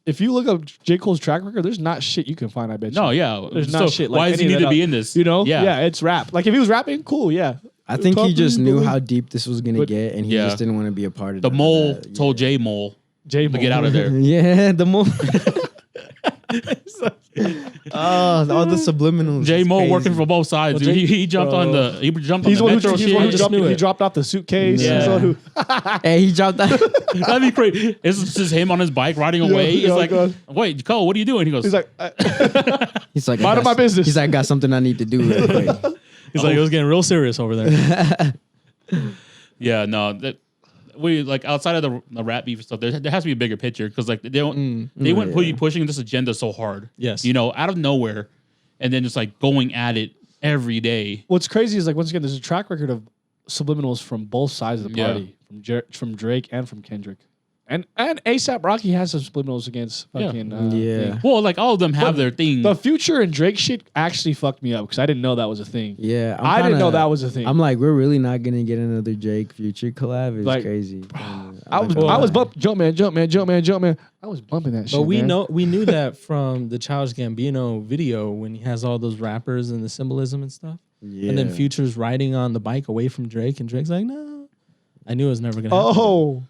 If you look up J. Cole's track record, there's not shit you can find. I bet you. No, yeah. There's so not shit. Like why does he any need of to that be up- in this? You know? Yeah. Yeah, it's rap. Like if he was rapping, cool. Yeah. I think he just Probably, knew but- how deep this was gonna but- get, and he Yeah. just didn't want to be a part of The none of mole that. told J Mole J. to get out of there. Yeah, the mole. Oh, all the subliminals. J It's Mo crazy. working for both sides. Well, dude. J- He jumped on the He's the one metro who shit. he's one who just dropped, knew he it. dropped off the suitcase. Yeah. He's the one who, Hey, he dropped that. That'd be crazy. It's just him on his bike riding away. yeah, It's like, God. wait, Cole, what are you doing? He goes, he's like, He's like, Mind I got my business. He's like, I got something I need to do real quick. He's like, it was getting real serious over there. yeah, no, we like outside of the rap beef stuff. There has to be a bigger picture because like they went pushing this agenda so hard. Yes. you know, out of nowhere, and then just like going at it every day. what's crazy is like once again, there's a track record of subliminals from both sides of the Yeah. party, from Drake and from Kendrick, and ASAP Rocky has some subliminals against fucking Yeah. thing. Well, like all of them have their thing. The Future and Drake shit actually fucked me up because I didn't know that was a thing. Yeah, I didn't know that was a thing. I'm like, we're really not gonna get another Drake Future collab. It's Like, crazy. I was bumping Jumpman. I was bumping that shit. But we man. we knew that from the Childish Gambino video when he has all those rappers and the symbolism and stuff. Yeah. And then Future's riding on the bike away from Drake, and Drake's like, no. I knew it was never gonna happen. Oh,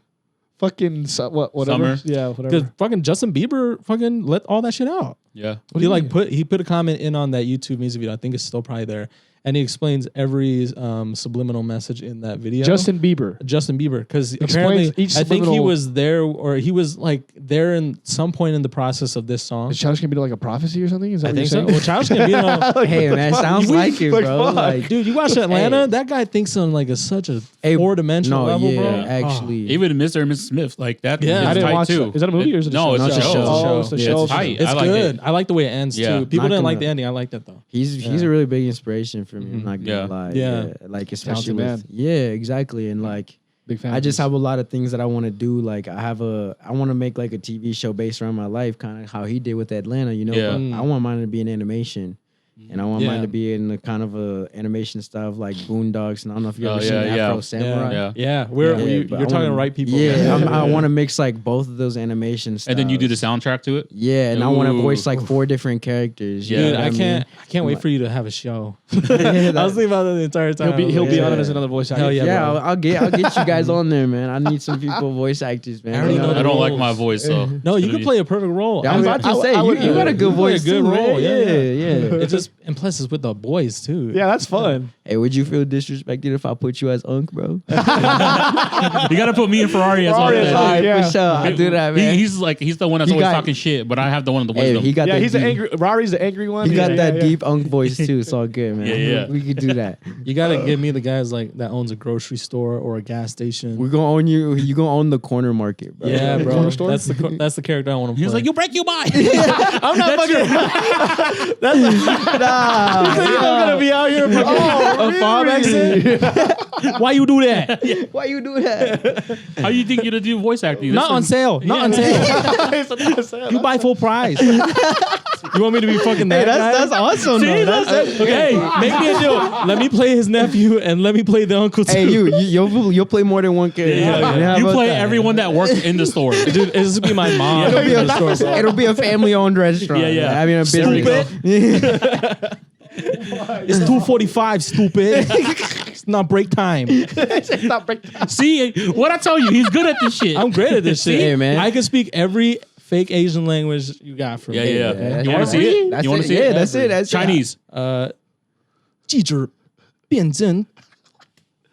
fucking whatever. Summer? Yeah, whatever. Because fucking Justin Bieber fucking let all that shit out. yeah, What do you mean? He put a comment in on that YouTube music video. I think it's still probably there. and he explains every subliminal message in that video. Justin Bieber. Because apparently each I think he subliminal- was there, or he was like there in some point in the process of this song. Is Childish Gambino like a prophecy or something? Is that I what think you're so. saying? Well, Childish Gambino, Hey man, sounds like it, bro. Like, dude, you watch Atlanta? That guy thinks on like such a Hey, 4-dimensional level, yeah, bro. actually, Even Mr. and Mrs. Smith, like that. Yeah. is I didn't tight watch too. that. Is that a movie or is it a No, show? it's a show. Oh, it's a Yeah, show. it's tight. It's I like good. it. I like the way it ends Yeah. too. People Not didn't like gonna- the ending. I like that though. he's a really big inspiration for me. I'm not Yeah. gonna lie. Yeah. Like especially Talented with exactly, and like. Big fan. I of just his. have a lot of things that I want to do. Like I want to make like a TV show based around my life, kind of how he did with Atlanta, you know. Yeah. But I want mine to be an animation, and I want Yeah. mine to be in the kind of a animation stuff like Boondocks. And I don't know if you ever Oh, seen yeah, Afro yeah. Samurai. Yeah. Yeah, Yeah, you're but I talking to wanna- the right people. Yeah, I want to mix like both of those animation styles. And then you do the soundtrack to it. Yeah, and I want to Ooh. voice like 4 different characters. you Yeah. know Dude, what I can't wait for you to have a show. I was thinking about that the entire time. He'll be Yeah. on it as another voice actor. Hell yeah. Yeah, bro. I'll get you guys on there, man. I need some people voice actors, man. I already know I the don't like roles. my voice, so No, you It's could gonna play a perfect role. Yeah, I was about to say you got a good play voice, a good too, role. man. Yeah. Yeah. It just and plus it's with the boys too. Yeah, that's fun. Hey, would you feel disrespected if I put you as Unc, bro? be- you gotta put me and Ferrari as Ferrari like as that. Unc. Yeah. For sure. I do that, man. He's the one that's He always got- talking shit, but I have the one with the Hey, wisdom. he got Yeah, that he's the deep, angry. Rory's the angry one. he got Yeah, that yeah. deep Unc voice too. It's all good, man. Yeah, yeah. We could do that. You gotta give me the guys like that owns a grocery store or a gas station. We're gonna own you. You gonna own the corner market, bro. yeah, bro. Corner store? That's the character I want to play. He's like, you break, you buy. I'm not fucking. Nah, I'm gonna be out here fucking a farm accent. Why you do that? why you do that? How you think you're gonna do voice acting? Not on sale. Not on sale. You buy full price. You want me to be fucking that guy? That's awesome. See, though. that's okay. Make me a deal. Let me play his nephew and let me play the uncle too. Hey, you'll play more than one character. Yeah. How You about play that? everyone that works in the store. Dude, it's just be my mom. It'll be, in the store, bro. it'll be a family-owned restaurant. Yeah, yeah. I mean, a There we business. go. It's 2:45, stupid. It's not break time. See what I tell you? He's good at this shit. I'm great at this shit. Hey, man. I can speak every fake Asian language you got for yeah, me. yeah. Yeah. You want to see it? That's You want it. to see Yeah, it? that's it. That's it. Chinese. 记者辩证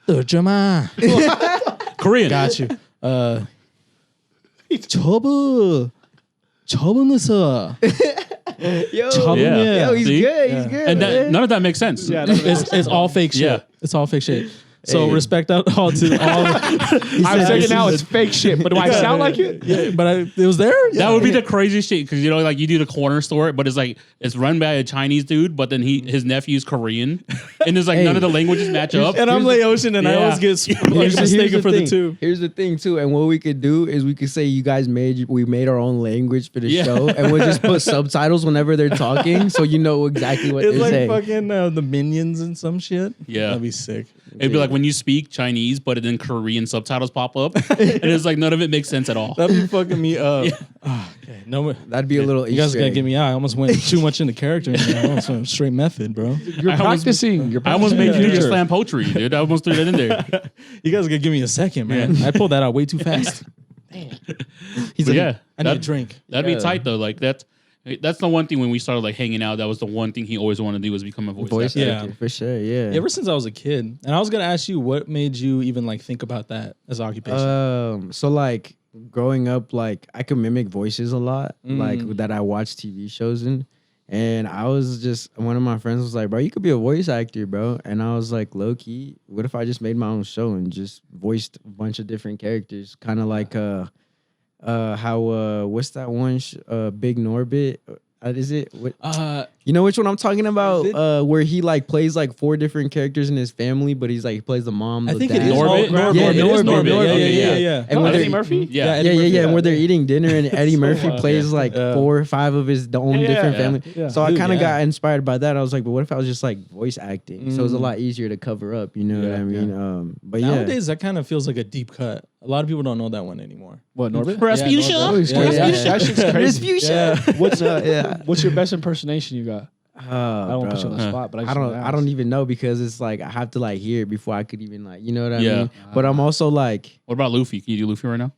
的着吗 Korean. Got you. 처분에서 Yo, 처분이야. yo, he's See? good. He's good. And man. none of that makes sense. Yeah, It's all fake shit. Yeah. It's all fake shit. So Hey. respect out all to all. I'm saying it now. It's fake shit, but do I sound like it? Yeah, but it was there. That would be the craziest shit because you know, like you do the corner store, but it's like it's run by a Chinese dude, but then his nephew's Korean, and there's like none of the languages match up. And I'm Laotian, and I Yeah. always get Here's the mistaken for the thing. two. Here's the thing too, and what we could do is we could say you guys we made our own language for the Yeah. show, and we'll just put subtitles whenever they're talking, so you know exactly what It's they're like saying. fucking the minions and some shit. Yeah. That'd be sick. It'd be like when you speak Chinese, but then Korean subtitles pop up, and it's like none of it makes sense at all. That'd be fucking me up. Ah, okay, no, That'd be a little. you guys Easter gotta egg. get me out. I almost went too much into character. I almost went straight method, bro. You're I almost- practicing. You're I almost practicing. made you Yeah. just slam poetry, dude. I almost threw that in there. You guys gotta give me a second, man. I pulled that out way too fast. He's But like, yeah, I need a drink. that'd be tight though. Like that's the one thing when we started like hanging out. That was the one thing he always wanted to do was become a voice actor. Yeah. actor, for sure. Yeah. Ever since I was a kid, and I was gonna ask you, what made you even like think about that as occupation? So like growing up, like I could mimic voices a lot, like Mm. that I watch TV shows in. And I was just, one of my friends was like, bro, you could be a voice actor, bro. And I was like, low key, what if I just made my own show and just voiced a bunch of different characters? Kind of like how what's that one Big Norbit? Is it? What, you know which one I'm talking about? Is it- Where he like plays like 4 different characters in his family, but he's like he plays the mom, I the think dad. it is Norbit? Norbit. Yeah, It is Norbit. Norbit. Norbit. Yeah, Okay, yeah, yeah. yeah. And Oh, when Eddie they're- Murphy? Yeah. Eddie Yeah, Murphy, and where they're eating dinner, and Eddie Murphy plays like Yeah. 4 or 5 of his own Yeah, different yeah, family. yeah. So I Dude, kind of yeah. got inspired by that. I was like, but what if I was just like voice acting? So it was a Mm. lot easier to cover up. You know what I mean? But Nowadays, that kind of feels like a deep cut. A lot of people don't know that one anymore. What, Norbit? Rasputia? Oh, he's Yeah, crazy. yeah. That shit's crazy. Yeah. What's your best impersonation you got? I don't want to put you on the Huh. spot, but I don't even know because it's like I have to like hear it before I could even like you know what I Yeah. mean. But I'm also like, What about Luffy? Can you do Luffy right now?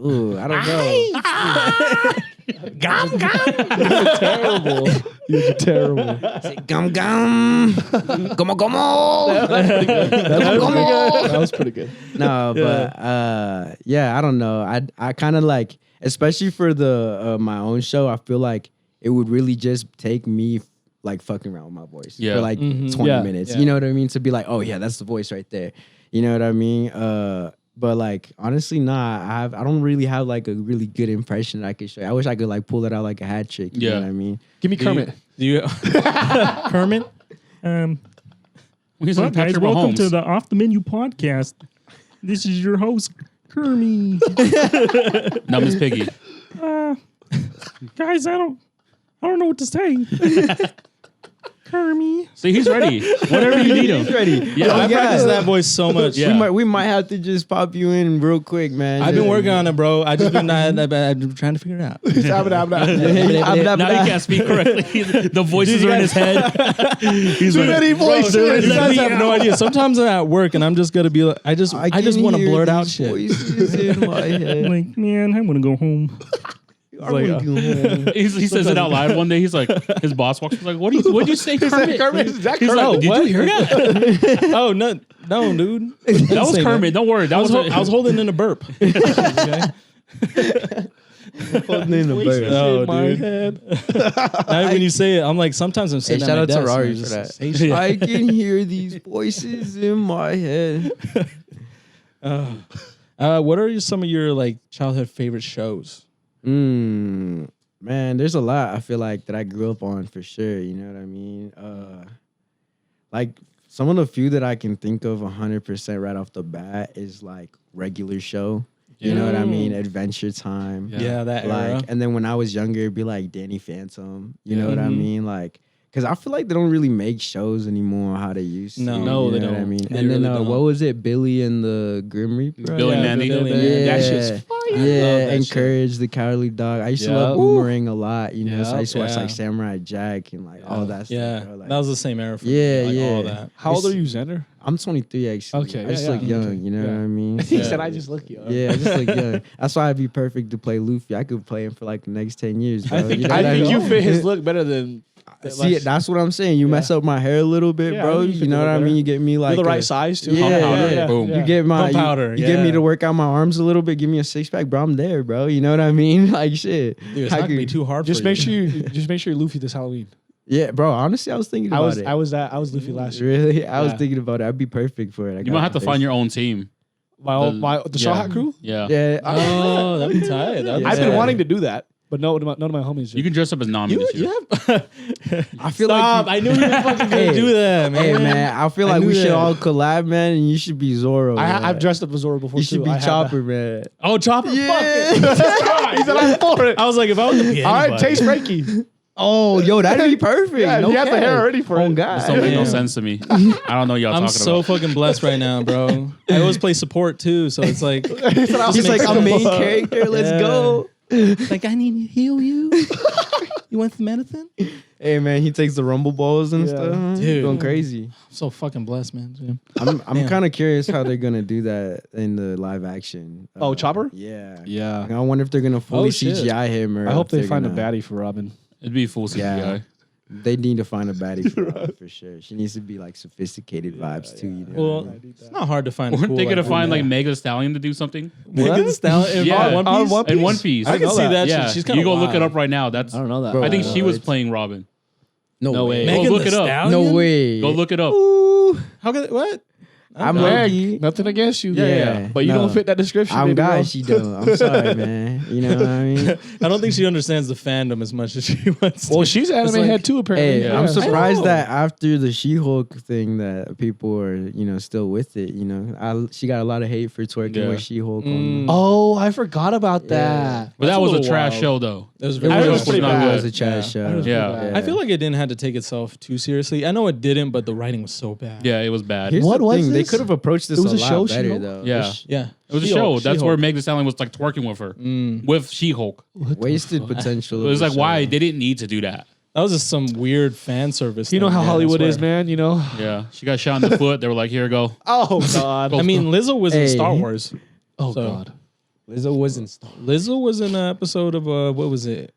ooh, I don't know. Gum gum. Terrible. You're terrible. Gum gum. Como como. That was pretty good. No, but yeah, I don't know. I kind of like, especially for the my own show, I feel like it would really just take me like fucking around with my voice Yeah. for like 20 Yeah. minutes. Yeah. You know what I mean? To be like, oh yeah, that's the voice right there. You know what I mean? But like honestly, nah, I don't really have like a really good impression that I could show you. I wish I could like pull it out like a hat trick. You know Yeah. what I mean? Give me Kermit. Do you Kermit? He's Well, like guys, Patrick welcome Mahomes. to the Off the Menu podcast. This is your host, Kermit. Now Miss Piggy. Guys, I don't know what to say. Kermit. See, he's ready. Whatever you need him. He's ready. Yeah. I yeah. practice that voice so much. Yeah. We might have to just pop you in real quick, man. I've been working on it, bro. I just been I've been trying to figure it out. Now he can't speak correctly. The voices are in his head. He's like, many voices. You guys have no idea. Sometimes I'm at work and I'm just gonna be like, I just want to blurt out shit. Voices in my head. Like, man, I'm gonna go home. he says it out loud one day. He's like, his boss walks. He's like, what'd you say, Kermit? Is that He's Kermit? like, did you hear that? Oh no, dude. That was Kermit. Don't worry. That I was holding in a burp. Okay? Holding in the bird. Oh, in my dude. head. Now when you say it, I'm like, sometimes I'm Hey, sitting shout at out my to desk. Rari and I for just that. say shit. I can hear these voices in my head. What are some of your like childhood favorite shows? Man, there's a lot I feel like that I grew up on for sure. You know what I mean? Like some of the few that I can think of 100% right off the bat is like regular show. You know what I mean? Adventure Time. Yeah, that Like, era. and then when I was younger, it'd be like Danny Phantom. You know what I Mhm. mean? Like, because I feel like they don't really make shows anymore how they used to. No, you they know what I don't. mean? They and then really don't. what was it? Billy and the Grim Reaper? Billy Yeah, Mandy. Billy Yeah, Mandy. That shit's fire. I love yeah, that Encourage the Cowardly Dog. I used to Yeah. love Boomerang a lot, you know. So I Yeah. used to watch Yeah. like Samurai Jack and like all that Yeah, stuff. Bro. Like, that was the same era for Yeah, me. Like, yeah. all that. How old are you, Xander? I'm 23 actually. Okay, I just yeah, look yeah. young, you know Yeah. what I mean? He Yeah. said, "I just look young." Yeah, I just look young. That's why I'd be perfect to play Luffy. I could play him for like the next 10 years, bro. I think You know I what think mean? you fit his look better than. See, that's what I'm saying. You mess up my hair a little bit, Yeah, bro. I think you You fit know the what I look mean? better. You get me like You're the right a- size too. Yeah, yeah. Boom. You get my Pump powder, You get me yeah. to work out my arms a little bit. Give me a 6-pack, bro. I'm there, bro. You know what I mean? Like shit. Dude, it's I not gonna be could- too hard. Just for make you. sure you Luffy this Halloween. Yeah, bro. Honestly, I was thinking about it. I was Luffy last year. Really? I was Yeah. thinking about it. I'd be perfect for it. You might have to find your own team. The Shaw Hat crew. Yeah. Yeah. Oh, that'd be tight. That'd be I've been Yeah. tight. wanting to do that, but none of my homies. You did. can dress up as Nami You, this year. you have. I feel Stop! like I knew you were fucking gonna Hey, do that, man. Hey man, I feel I like knew we should that. all collab, man, and you should be Zorro. man. I've dressed up as Zoro before You too. should be I have Chopper, man. Oh, Chopper. Yeah. Fuck it. that. He said I'm for it. I was like, if I was to be All right, anybody- Chase Frankie. Oh, yo, that'd be perfect. Yeah, no he has the cap. hair ready for Oh it. God. This don't make no Yeah. sense to me. I don't know what y'all I'm talking so about. fucking blessed right now, bro. I always play support too, so it's like He's like a main character. Let's Yeah. go. like I need to heal you. You want some medicine? Hey man, he takes the rumble balls and Yeah. stuff. Dude. Going crazy. I'm so fucking blessed, man. I'm Damn. kind of curious how they're gonna do that in the live action. Oh, Chopper? Yeah. Yeah. I wonder if they're gonna fully Oh, shit. CGI him or I hope if they they're find a gonna- baddie for Robin. It'd be full CGI. Yeah. They need to find a baddie for her, for sure. She needs to be like sophisticated vibes too. You know Well, what I mean? it's not hard to find. Weren't cool, they gonna like, find that. like Mega Stallion to do something? Megan Thee Stallion Yeah. in One On Piece? One In One Piece. I can know see that. that. Yeah, She's kind you of go look it up right now. That's. I don't know that. Bro, I think she was it's- playing Robin. No way. Go Megan look Thee it up. Stallion? No way. Go look it up. Ooh, How could what? I'm Meg, lucky. nothing against you. Yeah. But you No. don't fit that description. I'm baby girl. God, she don't. I'm sorry, man. You know what I mean? I don't think she understands the fandom as much as she wants. Well, to. she's anime like- head too, apparently. Hey, Yeah. I'm I surprised know. that after the She-Hulk thing that people are, still with it. She got a lot of hate for twerking Yeah. with She-Hulk. Mm. Oh, I forgot about Yeah. that. But That's that a was a little trash wild. show, though. That was It very I was, was pretty not bad. it good. was a trash show. Yeah. I feel like it didn't have to take itself too seriously. I know it didn't, but the writing was so bad. Yeah, it was bad. Here's What the was thing, they this? could have approached this It was a a show, lot better She-Hulk? though. Yeah. Yeah. It was a She-Hulk, show. That's She-Hulk. where Meg Thee Stallion was like twerking with her. With She-Hulk. Wasted potential. It was of like, the why? show. They didn't need to do that. That was just some weird fan service. You know thing, how man, I Hollywood is, swear. man. You know. Yeah. She got shot in the foot. They were like, here you go. Oh God. I mean, Lizzo was in Hey. Star Wars. oh so- God. Lizzo wasn't. Lizzo was in an episode of what was it?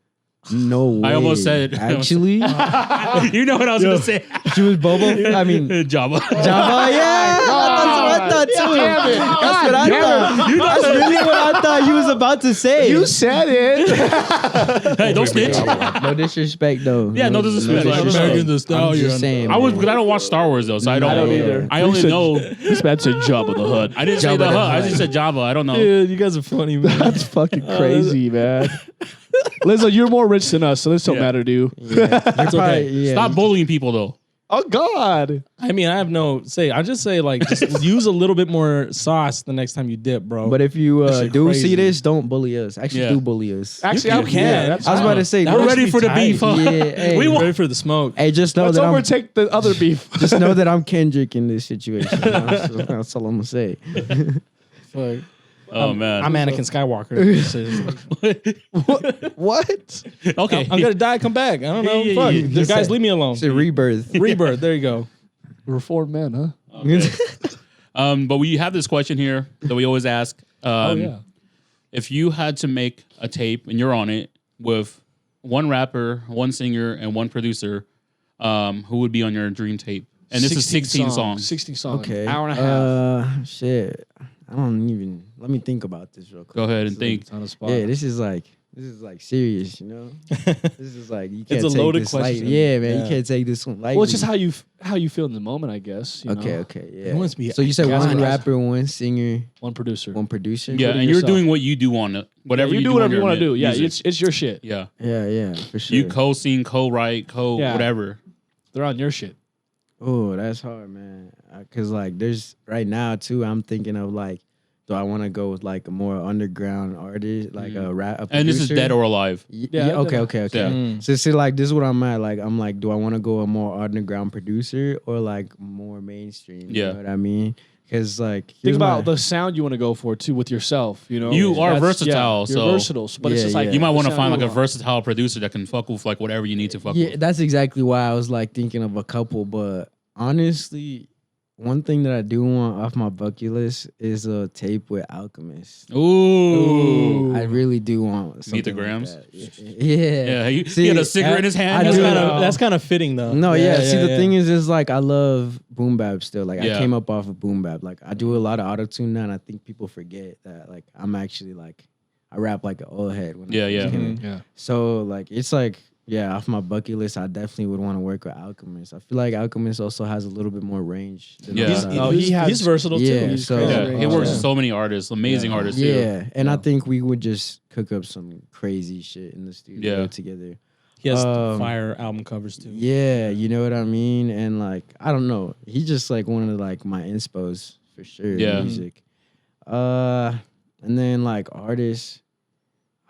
No way. I almost said it. Actually, You know what I was gonna say? she was Bobo. I mean, Java. Java. Yeah, that's what I thought too. That's what I thought. That's really what I thought you was about to say. You said it. Hey, don't snitch. No disrespect, though. Yeah, no disrespect. Megan Thee I'm Stallion. just saying. I was, man. because I don't watch Star Wars though, so I don't either. I only know. This man said Jabba the Hutt. I didn't say Jabba the the Hutt. I Hutt. just said Java. I don't know. Dude, you guys are funny, man. That's fucking crazy, man. Lizzo, you're more rich than us, so this don't Yeah. matter to you. Yeah. You're probably, yeah. Stop bullying people though. Oh God. I mean, I have no say. I just say like, just use a little bit more sauce the next time you dip, bro. But if you shit do crazy. see this, don't bully us. Actually, Yeah. do bully us. Actually, You I'm can. that's I was about to say, That We're would ready be for the tight. beef. Huh? Yeah, hey, We want. ready for the smoke. hey, just know Let's that I'm overtake the other beef. just know that I'm Kendrick in this situation. You know? So that's all I'm gonna say. Fuck. Oh man. I'm Anakin Skywalker. What? Okay. I'm gonna die, come back. I don't know. Yeah, Fuck. yeah, The Just guys, say- leave me alone. It's a rebirth. Rebirth. There you go. Reformed man, huh? But we have this question here that we always ask. If you had to make a tape and you're on it with one rapper, one singer, and one producer, who would be on your dream tape? And this is 16 songs. 16 songs. Okay. Hour and a half. Shit. I don't even. Let me think about this real quick. Go ahead and think. On the spot. Yeah, this is like serious, you know. This is like you can't a take loaded this light. question. Yeah, man, Yeah. you can't take this one lightly. Well, it's just how you feel in the moment, I guess. You Okay, know? okay, yeah. It wants to be So you said Gas one and rapper, one singer, One producer. one producer. Yeah, and yourself. you're doing what you do on it. Whatever you you do on whatever your you want to do. Yeah, music. it's your shit. Yeah. Yeah, for sure. You co-sing, co-write, Yeah. whatever. They're on your shit. Oh, that's hard, man. Cause like there's right now too. I'm thinking of like, do I want to go with like a more underground artist, like a rap? A And this is producer? dead or alive. Yeah. Okay. Yeah. So see, like this is what I'm at. Like I'm like, do I want to go a more underground producer or like more mainstream? Yeah. You know what I mean? Because like Think here's about my- the sound you want to go for too with yourself. You know, You are That's- versatile, You're so- versatile, but it's Yeah, just like yeah. You might want to the find sound like a you want. versatile producer that can fuck with like whatever you need to fuck Yeah, with. that's exactly why I was like thinking of a couple. But honestly, one thing that I do want off my bucket list is a tape with Alchemist. Ooh. I really do want something Meet the like Grams? that. Yeah. Yeah, he See, had a cigarette in his hand. I That's do kind know. of fitting though. No, yeah. See, the thing is like I love boom bap still. Like Yeah. I came up off of boom bap. Like I do a lot of auto tune now, and I think people forget that. Like I'm actually like I rap like an old head. When Yeah, I yeah. first came in. Yeah. So like it's like yeah, off my bucket list, I definitely would want to work with Alchemist. I feel like Alchemist also has a little bit more range. Than Yeah. a He's, lot of Oh, others. he has- he's versatile Yeah, too. He's so- crazy. Yeah, he works Yeah. with so many artists, amazing artists too. Yeah, and I Yeah. think we would just cook up some crazy shit in the studio Yeah. together. He has Um, album covers too. Yeah, you know what I mean? And like, I don't know. He's just like one of like my inspos for sure. in Yeah. Music. And then like artists,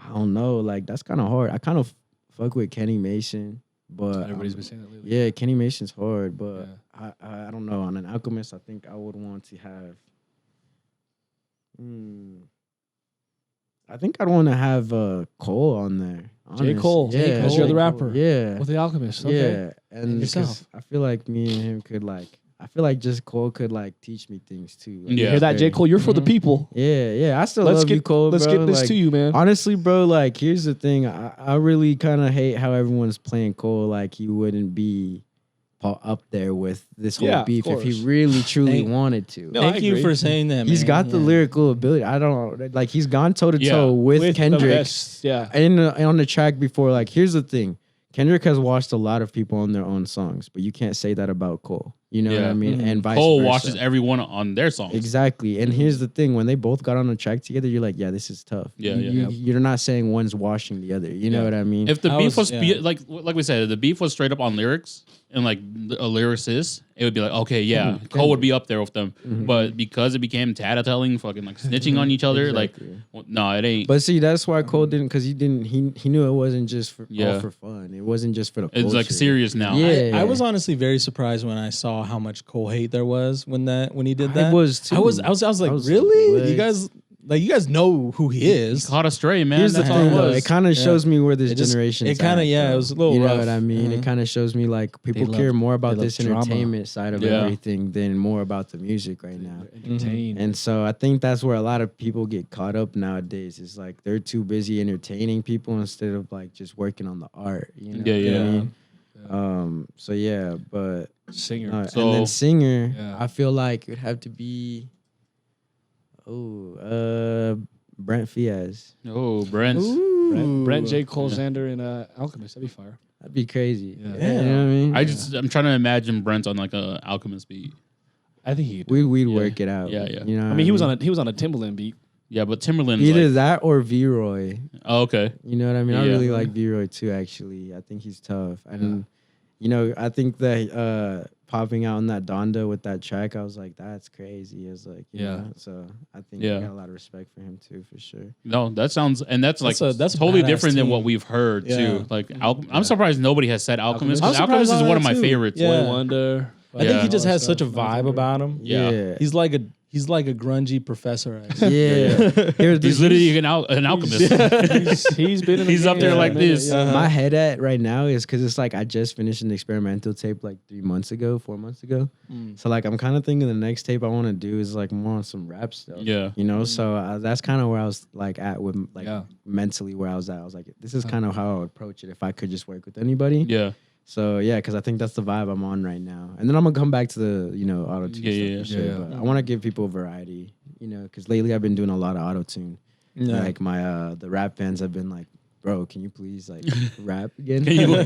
I don't know. Like that's kind of hard. I kind of fuck with Kenny Mason, but Everybody's been saying that lately. yeah, Kenny Mason's hard. But Yeah. I don't know. On an Alchemist, I think I would want to have. I think I'd want to have Cole on there. J. honest. Cole. Yeah, J. Cole. You're the rapper. Yeah. With the Alchemist. Okay. Yeah, and yourself. 'cause I feel like me and him could like. I feel like just Cole could like teach me things too. Like, Yeah. You hear that, J. very- Cole? You're for the people. Yeah. I still Let's love you, get Cole. let's bro. get this Like, to you, man. Honestly, bro, like here's the thing. I really kind of hate how everyone's playing Cole like he wouldn't be up there with this whole Yeah, of beef if he course. really truly Thank- wanted to. No, I Thank you agree. for saying that. He's man. got the Yeah. lyrical ability. I don't like. He's gone toe to Yeah. toe with the Kendrick. best, yeah. And on the track before, like, here's the thing. Kendrick has watched a lot of people on their own songs, but you can't say that about Cole. You know what Yeah. I mean? And vice Cole versa. watches everyone on their songs. Exactly. And here's the thing. When they both got on a track together, you're like, yeah, this is tough. Yeah, You- yeah. You're not saying one's washing the other. You know Yeah. what I mean? If the I beef was- was yeah. like we said, if the beef was straight up on lyrics and like a lyricist, it would be like, okay, yeah, Cole would be up there with them. But because it became tattletailing, fucking like snitching on each other, Exactly. like, well, no, it ain't. But see, that's why Cole didn't, because he knew it wasn't just for, Yeah. all for fun. It wasn't just for the It's like culture. serious now. Yeah. I was honestly very surprised when I saw how much Cole hate there was when he did that. I was too. I was like, I was like, really? what? You guys like you guys know who he is. Caught astray, man. Here's the That's all thing, it though. was. It kind of shows me where this It just- generation. it kinda- yeah, it was a little You know rough. what I mean? It kind of shows me like people They care love- more they about love this drama. entertainment side of Yeah. everything than more about the music right now. Entertain. And so I think that's where a lot of people get caught up nowadays. It's like they're too busy entertaining people instead of like just working on the art. You know Yeah, what yeah. I mean? So yeah, but Singer. So- and then singer, Yeah. I feel like it would have to be Brent Fias. Oh, Brent. Brent, J. Cole, Yeah. Xander, and Alchemist. That'd be fire. That'd be crazy. Yeah. You know what I mean? I'm trying to imagine Brent on like a Alchemist beat. I think he. We'd Yeah. work it out. Yeah, yeah. You know, I mean, he was on a Timbaland beat. Yeah, but Timberland's either like, that or V-Roy. oh, okay. You know what I mean? I Yeah. really like V-Roy too. Actually, I think he's tough. And you know, I think that popping out on that Donda with that track, I was like, that's crazy. It's like, you Yeah. know, so I think Yeah. I got a lot of respect for him too, for sure. No, that sounds, and that's like That's a totally badass different than team. what we've heard Yeah. too. Like, I'm surprised nobody has said Alchemist. I'm 'Cause surprised Alchemist is on one of that my too. favorites. Yeah. Boy Wonder. I think he Yeah. just has such a Stuff. vibe about him. Yeah. He's like a grungy professor. Yeah. He's literally an alchemist. He's been in the He's up game there for a like minute, this. yeah. My head at right now is because it's like I just finished an experimental tape like 4 months ago. So like I'm kind of thinking the next tape I want to do is like more on some rap stuff. Yeah. You know, so that's kind of where I was like at with like Yeah. mentally where I was at. I was like, this is kind of how I would approach it if I could just work with anybody. Yeah. So yeah, because I think that's the vibe I'm on right now. And then I'm gonna come back to the auto tune Yeah, stuff for yeah. sure. But I want to give people variety, because lately I've been doing a lot of auto tune. Yeah. Like my the rap fans have been like, bro, can you please like rap again? Can you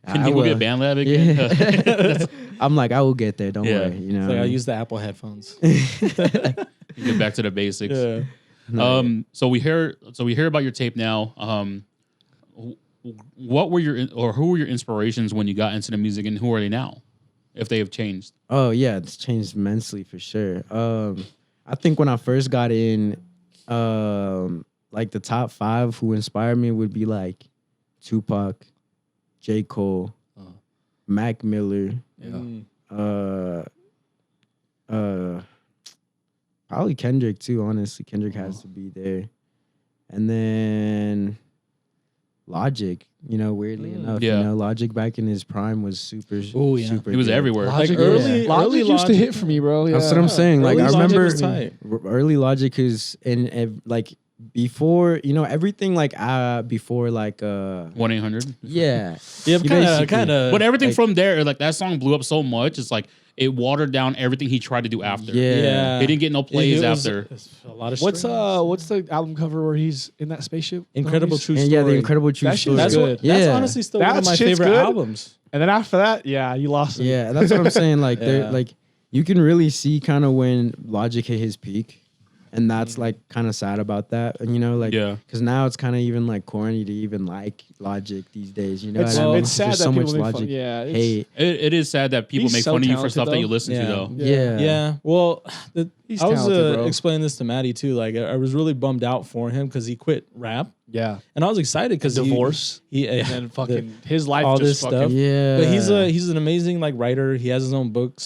I go will. get Band Lab again? Yeah. I'm like, I will get there. Don't Yeah. worry. It's like I use the Apple headphones. Get back to the basics. Yeah. So we hear about your tape now. What were who were your inspirations when you got into the music, and who are they now, if they have changed? Oh yeah, it's changed immensely for sure. I think when I first got in, like the top 5 who inspired me would be like Tupac, J. Cole, Mac Miller, probably Kendrick too. Honestly, Kendrick has to be there, and then Logic. Weirdly enough, Yeah. Logic back in his prime was super. Oh, yeah. super He was good. everywhere. Logic, early- Logic early used to Logic- hit for me, bro. Yeah. That's what I'm saying. Like Early I Logic remember was tight. early Logic is like before everything like before like 1-800. yeah Yeah, He kind basically- of. But everything like- from there, like that song blew up so much. It's like it watered down everything he tried to do after. yeah. He didn't get no plays It was- after. it's a lot of. What's strings. what's the album cover where he's in that spaceship? Incredible Homies? True And Story? yeah, the Incredible True That shit's Story. That's good. what. That's Yeah. honestly still one That of my shit's favorite good. albums. And then after that, yeah, you lost it. Yeah, that's what I'm saying. Like Yeah. they're like you can really see kind of when Logic hit his peak, and that's like kind of sad about that. And Yeah. because now it's kind of even like corny to even like Logic these days. You know, It's, what I mean? it's sad There's that so people much make fun. Logic Yeah, it's, hate. It is sad that people He's make so fun of you for talented, stuff that though. you listen to, though. Yeah. Yeah. Well, He's I was talented, bro. explaining this to Maddie too. Like I was really bummed out for him because he quit rap, Yeah, and I was excited because divorce He and then fucking his life all just this stuff. fucking. Yeah, But he's an amazing like writer. He has his own book,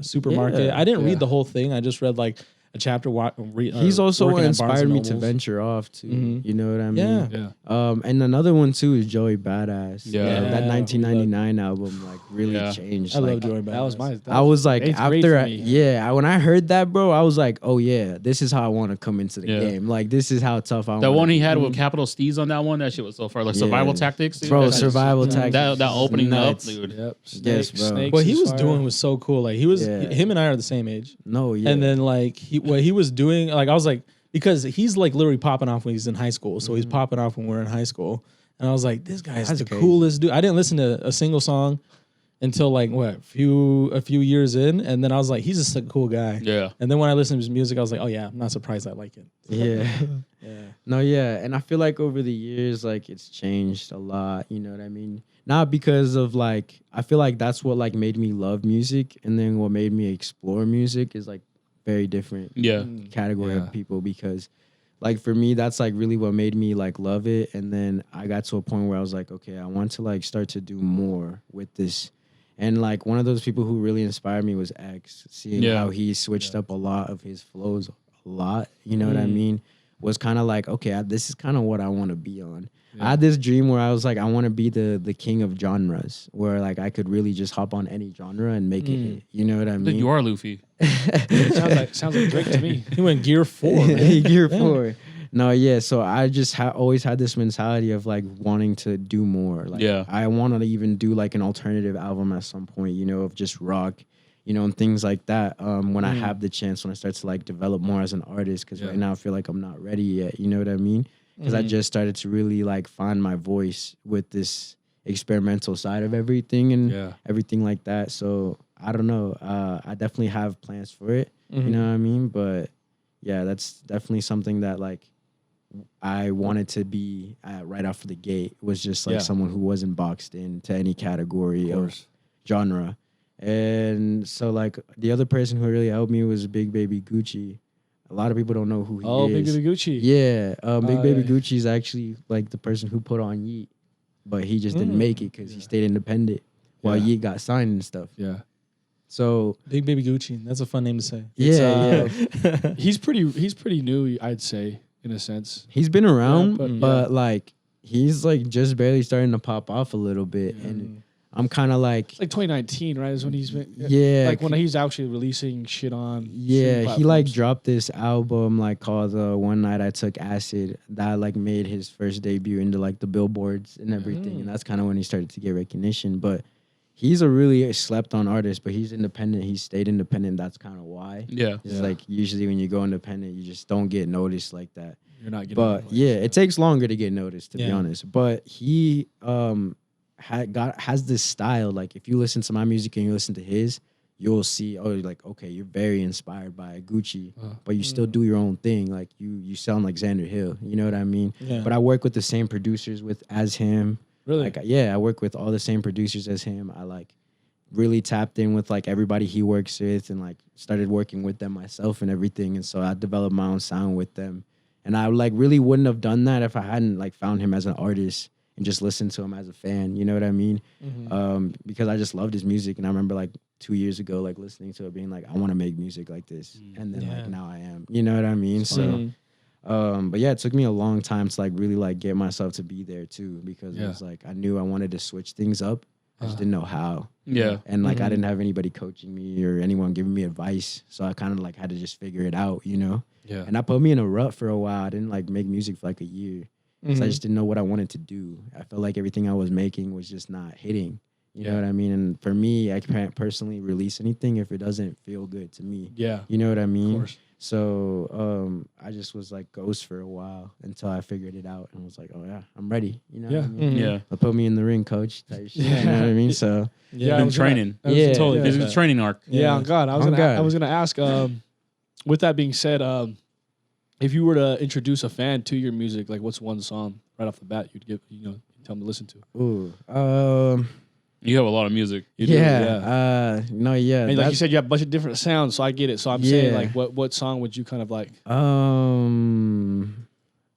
Supermarket. Yeah. I didn't Yeah. read the whole thing. I just read like a chapter. He's also what working at Barnes inspired and me to Nobles. venture off too. Mhm. You know what I mean? Yeah. Yeah, And another one too is Joey Badass. Yeah. That Yeah. 1999 album like really Yeah. changed. I like, love Joey Badass. that was my. I was like eighth grade after for me. when I heard that, bro, I was like, oh yeah, this is how I want to come into the Yeah. game. Like this is how tough I. That wanna one he be. had with capital Steez on that one, that shit was so far. Like Yeah. survival tactics. Dude. Bro, That shit- survival tactics. That opening Nuts. up, dude. Yep. Yes, bro. Snakes What he is was fire. doing was so cool. Like he was, Yeah. him and I are the same age. No, yeah. And then like what he was doing, like I was like, because he's like literally popping off when he's in high school. So he's popping off when we're in high school. And I was like, this guy's That's the crazy. coolest dude. I didn't listen to a single song until like a few years in. And then I was like, he's just a cool guy. Yeah. And then when I listened to his music, I was like, oh yeah, I'm not surprised I like it. yeah. Yeah. No, yeah, and I feel like over the years, like it's changed a lot. You know what I mean? Not because of like, I feel like that's what like made me love music, and then what made me explore music is like very different Yeah. category Yeah. of people. Because like for me, that's like really what made me like love it, and then I got to a point where I was like, okay, I want to like start to do more with this. And like one of those people who really inspired me was X, seeing Yeah. how he switched up a lot of his flows a lot. You know what I mean? was kind of like, okay, this is kind of what I want to be on. I had this dream where I was like, I want to be the king of genres, where like I could really just hop on any genre and make it hit. You know what I mean? You are Luffy. sounds like Drake to me. He went Gear 4, man. Gear 4. No, yeah. So I just always had this mentality of like wanting to do more. Like, I want to even do like an alternative album at some point, you know, of just rock, you know, and things like that. When I have the chance, when I start to like develop more as an artist, because right now I feel like I'm not ready yet. You know what I mean? Because I just started to really like find my voice with this experimental side of everything and everything like that. So I don't know. I definitely have plans for it. You know what I mean? But yeah, that's definitely something that like I wanted to be right off the gate. Was just like someone who wasn't boxed into any category of genre. And so like the other person who really helped me was Big Baby Gucci. A lot of people don't know who he is. Oh, Big Baby Gucci. Yeah. Big Baby Gucci is actually like the person who put on Yeet, but he just didn't make it because he stayed independent while Yeet got signed and stuff. Yeah. So Big Baby Gucci. That's a fun name to say. Yeah, He's pretty new, I'd say, in a sense. He's been around, but like he's like just barely starting to pop off a little bit, and I'm kind of like it's like 2019, right? Is when he's been like when he's actually releasing shit on. Yeah, he like dropped this album like called One Night I Took Acid that like made his first debut into like the billboards and everything, and that's kind of when he started to get recognition. But he's a really slept on artist, but he's independent. He stayed independent. That's kind of why. It's like usually when you go independent, you just don't get noticed like that. You're not getting. But it takes longer to get noticed, to be honest. But he has this style. Like if you listen to my music and you listen to his, you'll see, like, okay, you're very inspired by Gucci, but you still do your own thing. Like you sound like Xander Hill. You know what I mean? Yeah. But I work with the same producers as him. Really? Like, I work with all the same producers as him. I like really tapped in with like everybody he works with and like started working with them myself and everything. And so I developed my own sound with them. And I like really wouldn't have done that if I hadn't like found him as an artist and just listened to him as a fan. You know what I mean? Because I just loved his music. And I remember like 2 years ago, like listening to it being like, I want to make music like this. And then like now I am, you know what I mean? So, but yeah, it took me a long time to like really like get myself to be there too, because it was like, I knew I wanted to switch things up. I just didn't know how. Yeah. And like, I didn't have anybody coaching me or anyone giving me advice. So I kind of like had to just figure it out, you know? Yeah. And that put me in a rut for a while. I didn't like make music for like a year. So I just didn't know what I wanted to do. I felt like everything I was making was just not hitting. You know what I mean? And for me, I can't personally release anything if it doesn't feel good to me. Yeah. You know what I mean? Of course. So I just was like ghost for a while until I figured it out and was like, oh yeah, I'm ready. You know what I mean? Yeah. Put me in the ring, coach. Type shit, you know what I mean? So been training. Totally. This is a training arc. Yeah, on God. I was gonna ask, with that being said, if you were to introduce a fan to your music, like what's one song right off the bat you'd give, tell them to listen to? Ooh. You have a lot of music. You do, No, yeah. And like you said, you have a bunch of different sounds, so I get it. So I'm saying, like, what song would you kind of like?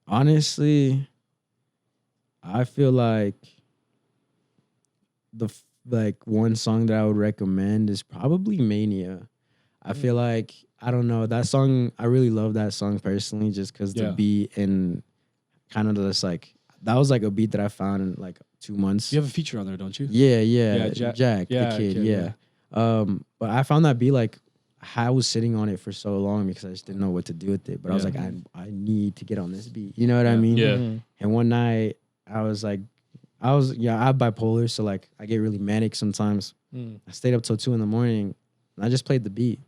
Honestly, I feel like one song that I would recommend is probably Mania. I feel like, I don't know, that song, I really love that song personally, just because the beat and kind of just like, that was like a beat that I found in like 2 months. You have a feature on there, don't you? Yeah. Jack, the kid, but I found that beat like, I was sitting on it for so long because I just didn't know what to do with it. But I was like, I need to get on this beat. You know what I mean? Yeah. And one night I was like, I have bipolar, so like I get really manic sometimes. I stayed up till 2 a.m. and I just played the beat.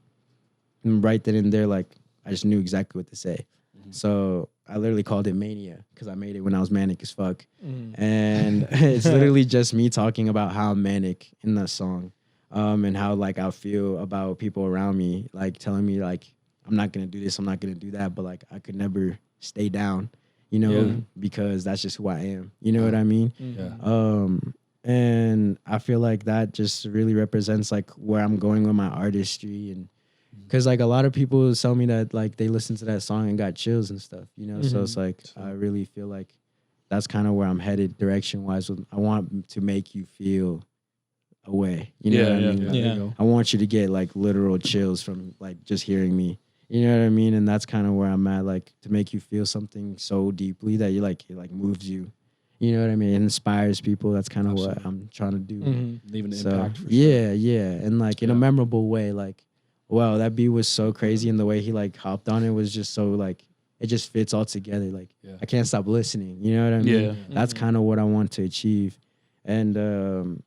And right then and there, like I just knew exactly what to say. So I literally called it Mania because I made it when I was manic as fuck. And it's literally just me talking about how I'm manic in that song. And how like I feel about people around me, like telling me like I'm not gonna do this, I'm not gonna do that, but like I could never stay down, because that's just who I am. You know what I mean? And I feel like that just really represents like where I'm going with my artistry, and because like a lot of people tell me that like they listened to that song and got chills and stuff, So it's like I really feel like that's kind of where I'm headed direction wise. I want to make you feel away, you know what I mean? I want you to get like literal chills from like just hearing me, You know what I mean? And that's kind of where I'm at, like to make you feel something so deeply that you like it like moves you. You know what I mean? It inspires people. That's kind of what I'm trying to do. Leaving an So impact. For sure. yeah, and like in a memorable way. Like, wow, that beat was so crazy, and the way he like hopped on it was just so like it just fits all together. Like I can't stop listening. You know what I mean? Yeah. That's kind of what I want to achieve, and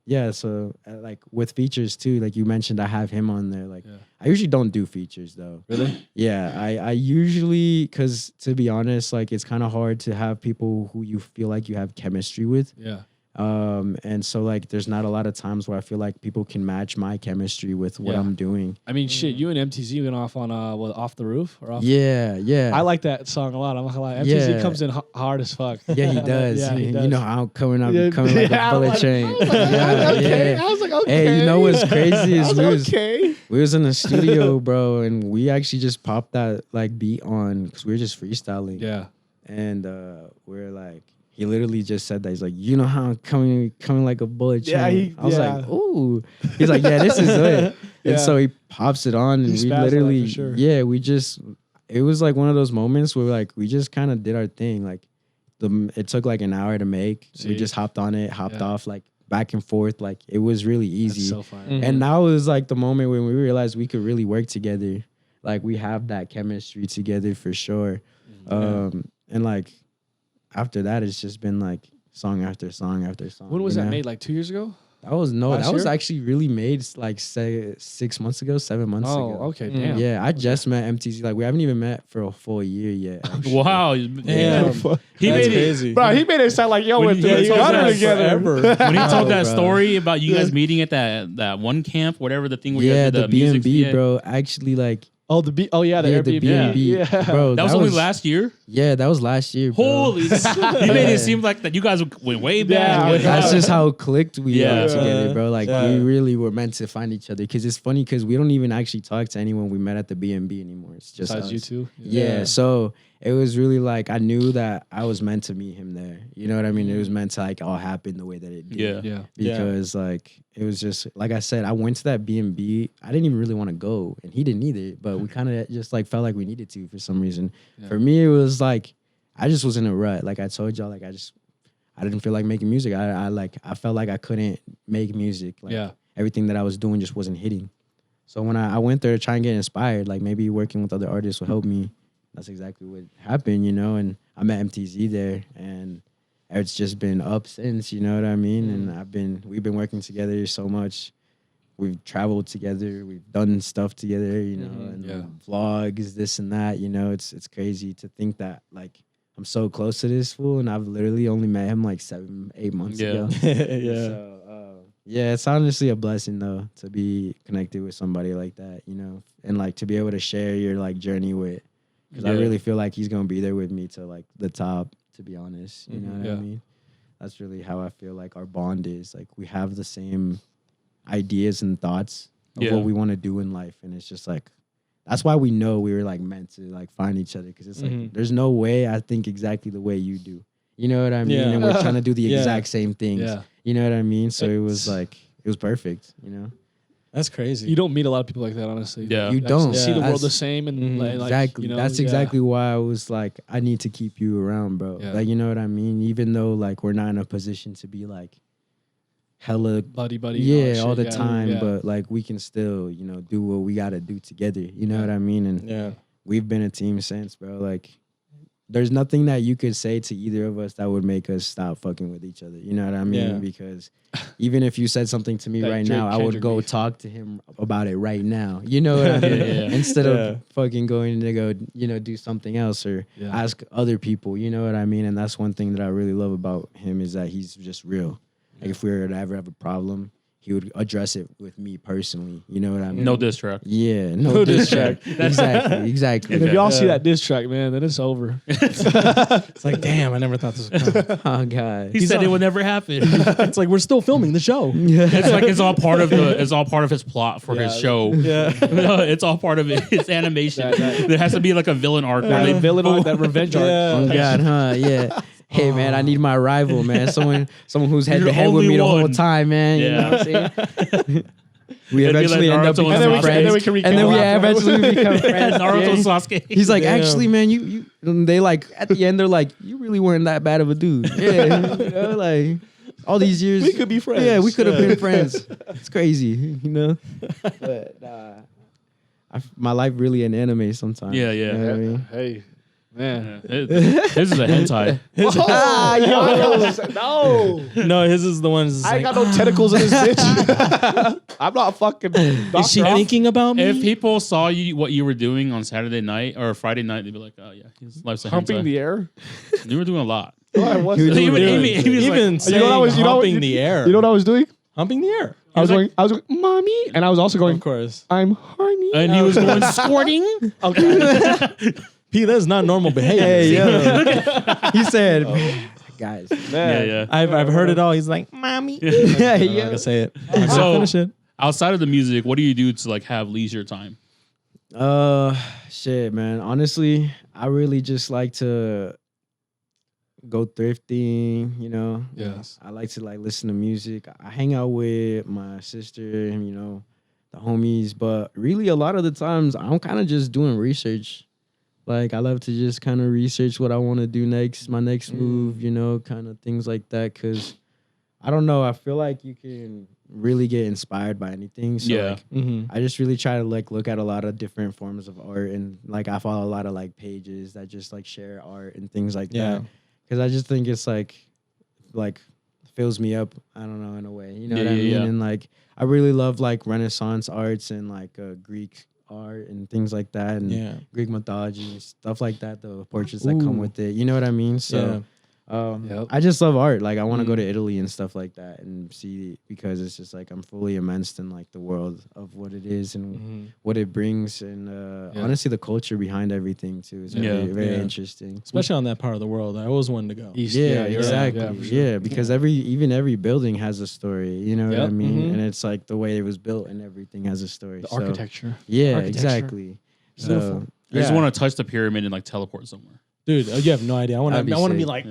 yeah. So like with features too, like you mentioned, I have him on there. Like I usually don't do features though. Really? Yeah, I usually, because to be honest, like it's kind of hard to have people who you feel like you have chemistry with. Yeah. And so like there's not a lot of times where I feel like people can match my chemistry with what I'm doing. I mean, shit, you and MTZ went off on Off the Roof or off. Yeah. I like that song a lot. I'm not gonna lie. MTZ comes in hard as fuck. Yeah, he does. Yeah, he does. You know how coming like a bullet train. I was like, okay. Hey, you know what's crazy is okay. we was in the studio, bro, and we actually just popped that like beat on because we were just freestyling. Yeah. And we're like, he literally just said that. He's like, you know how I'm coming like a bullet train. I was like, ooh. He's like, yeah, this is it. And so he pops it on, and we literally, for sure. we just, it was like one of those moments where like we just kind of did our thing. Like it took like an hour to make. We just hopped on it, hopped off, like back and forth. Like it was really easy. That's so fun. And that was like the moment when we realized we could really work together. Like we have that chemistry together for sure. And like after that, it's just been like song after song after song. When was that made? Like 2 years ago? That was Last was year? actually really made like 6 months ago, 7 months ago. Oh, okay, damn. Yeah, I just met MTZ. Like we haven't even met for a full year yet. actually. Wow. Damn. He That's made it. crazy. Bro, he made it sound like, yo, When with he the told gunner that together. When he told that bro. story about you guys meeting at that one camp, whatever the thing where you Yeah, guys did the music, B&B, bro. Actually, like Oh, the the Airbnb. B&B, Yeah. bro. that was only last year. Yeah, that was last year, bro. Holy, he made it seem like that you guys went way back. Yeah, That's just how clicked we Yeah. are together, bro. Like Yeah. we really were meant to find each other. Because it's funny because we don't even actually talk to anyone we met at the B&B anymore. It's just Besides us. you two. Yeah. So it was really like I knew that I was meant to meet him there. You know what I mean? It was meant to like all happen the way that it did. Yeah. Yeah. Because like it was just like I said, I went to that B&B. I didn't even really want to go, and he didn't either. But we kind of just like felt like we needed to for some reason. Yeah. For me, it was like I just was in a rut. Like I told y'all, like I didn't feel like making music. I felt like I couldn't make music. Like everything that I was doing just wasn't hitting. So when I went there to try and get inspired, like maybe working with other artists will help me. That's exactly what happened, you know. And I met MTZ there, and it's just been up since, you know what I mean? And we've been working together so much. We've traveled together, we've done stuff together, you know, and vlogs, this and that, you know. It's crazy to think that like I'm so close to this fool, and I've literally only met him like 7-8 months ago. So it's honestly a blessing though to be connected with somebody like that, you know, and like to be able to share your like journey with. Because I really feel like he's gonna be there with me to like the top. To be honest, you know what I mean. That's really how I feel like our bond is. Like we have the same ideas and thoughts of what we want to do in life, and it's just like that's why we know we were like meant to like find each other. Because it's like there's no way I think exactly the way you do. You know what I mean? And we're trying to do the exact same things. Yeah. You know what I mean? So it was perfect. You know. That's crazy. You don't meet a lot of people like that, honestly. Yeah. You don't see the world That's- the same, and like, exactly. you know, That's exactly why I was like, I need to keep you around, bro. Yeah. Like, you know what I mean? Even though like we're not in a position to be like hella buddy. all the time, but like we can still, you know, do what we gotta do together. You know what I mean? And we've been a team since, bro. Like there's nothing that you could say to either of us that would make us stop fucking with each other. You know what I mean? Yeah. Because even if you said something to me That right now, I would Kendrick go beef. talk to him about it right now. You know what I mean? Instead Yeah. of fucking going to go, you know, do something else or ask other people. You know what I mean? And that's one thing that I really love about him is that he's just real. Like if we were to ever have a problem, he would address it with me personally. You know what I mean? No diss track. Yeah, no diss track. Exactly. And if y'all see that diss track, man, then it's over. It's like, damn, I never thought this would come. Oh God. He said it would never happen. It's like we're still filming the show. It's like it's all part of his plot for his show. Yeah. It's all part of it. It's animation. There has to be like a villain arc where That they villain arc, that revenge arc. Oh God, huh? Yeah. Hey man, I need my rival, man. Someone who's head You're to head with only me the whole one. time, man. You know what I'm saying? we It'd be eventually like end up Naruto and becoming Sasuke. friends. And then we can And then we recap eventually become friends. Naruto yeah. Sasuke. He's like, Damn. actually, man, you. And they like at the end, they're like, you really weren't that bad of a dude. Yeah, you know, like all these years, We could be friends. Yeah, we could have Yeah. been friends. It's crazy, you know. But my life really an anime sometimes. Yeah, yeah. You know what I mean? Hey, man. This is a hentai. No. No, his is the one. That's I ain't like, got no tentacles in this bitch. I'm not a fucking doctor. is she thinking about me? If people saw you what you were doing on Saturday night or Friday night, they'd be like, "Oh yeah, his life's a Humping hentai." the air? You were doing a lot. No, I wasn't. He was Even doing- Amy was Even like, saying You know what I was- you know what- humping the air. You know what I was doing? humping the air. I was like- going, mommy, and I was also going, Of course. I'm horny. and he was going squirting. Okay. P, that's not normal behavior. Hey, yo. He said, guys. Yeah, yeah. I've heard it all. He's like, mommy. Yeah, I'm not yo. gonna say it. I'm not So- gonna finish it. Outside of the music, what do you do to like have leisure time? Shit, man. Honestly, I really just like to go thrifting, you know. Yes. I like to like listen to music. I hang out with my sister and, you know, the homies, but really a lot of the times I'm kind of just doing research. Like I love to just kind of research what I want to do next, my next move, you know, kind of things like that. Cause I don't know, I feel like you can really get inspired by anything. So Yeah. like, Mm-hmm. I just really try to like look at a lot of different forms of art, and like I follow a lot of like pages that just like share art and things like Yeah. that. Because I just think it's like fills me up. I don't know, in a way, you know what I mean? Yeah. And like I really love like Renaissance arts and like Greek art and things like that, and Yeah. Greek mythology and stuff like that. The portraits that come Ooh. with it, you know what I mean? So. Yep. I just love art. Like I want to go to Italy and stuff like that and see, because it's just like I'm fully immersed in like the world of what it is and what it brings, and honestly the culture behind everything too is very, very Yeah. interesting. Especially on that part of the world. I always wanted to go. East, Yeah, Europe. exactly. Yeah, Yeah, for sure. because every building has a story. You know what I Yep. mean? And it's like the way it was built and everything has a story. The So, architecture. Yeah, Architecture. exactly. Beautiful. I just want to touch the pyramid and like teleport somewhere. Dude, you have no idea. I want That'd be to be sick. like,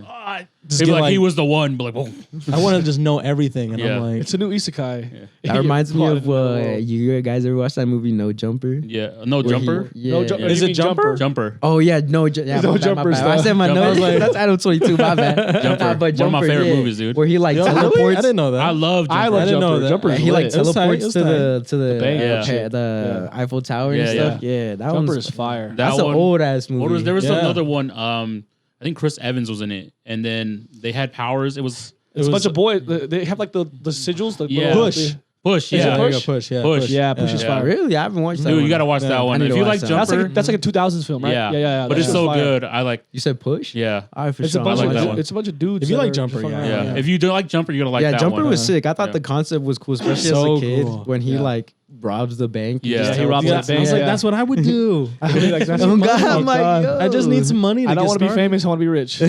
just Maybe get like, like he was the one, but like, whoa. I want to just know everything. And Yeah. I'm like, It's a new isekai. That reminds me Caught of in the world. you guys ever watched that movie No Jumper? Yeah, no Where he- jumper. yeah. No, Yeah. Is you it mean Jumper? Jumper. Oh yeah, no, yeah, No my bad, my Jumper bad. I said my Jumper. nose. I was like- That's Idol 22. My bad. Jumper. Nah, but One of my Jumper, favorite yeah, movies, dude. Where he like Yo, really? teleports. I didn't know that. I love Jumper. I love I didn't know Jumper. that. Jumper's He like lit. It was tight, teleports it was to the bank. Yeah. the Eiffel Tower Yeah, and stuff. yeah. Yeah, that Jumper one's is fire. That's That an one- old ass movie. What was there was Yeah. another one. I think Chris Evans was in it, and then they had powers. It was It's a bunch of boys. They have like the sigils. The Yeah. little- Push. Push. Is it Yeah, There you go, Push? push. Yeah, Push. Yeah, Push is Yeah. fire. Really? I haven't watched that. dude, one. you gotta watch Yeah. that I one. need If to you watch like that. Jumper, That's like a 2000s film, right? yeah, yeah. But it's That's so fire. good. I like. You said Push? Yeah, All right, for It's sure. a bunch I like of that one. it's a bunch of dudes. If you that like are Jumper, just fucking yeah. around. yeah. If you don't like Jumper, you're gonna like yeah, that Jumper one. was sick. I thought Yeah. the concept was cool, especially So as a kid cool. when he Yeah. like robs the bank. Yeah. Yeah, he robs Yeah, the bank. I was like, yeah. that's what I would do. Like, that's Oh what- God, oh, I'm like, God. yo. I just need some money. To I don't want to be famous. I want to be rich.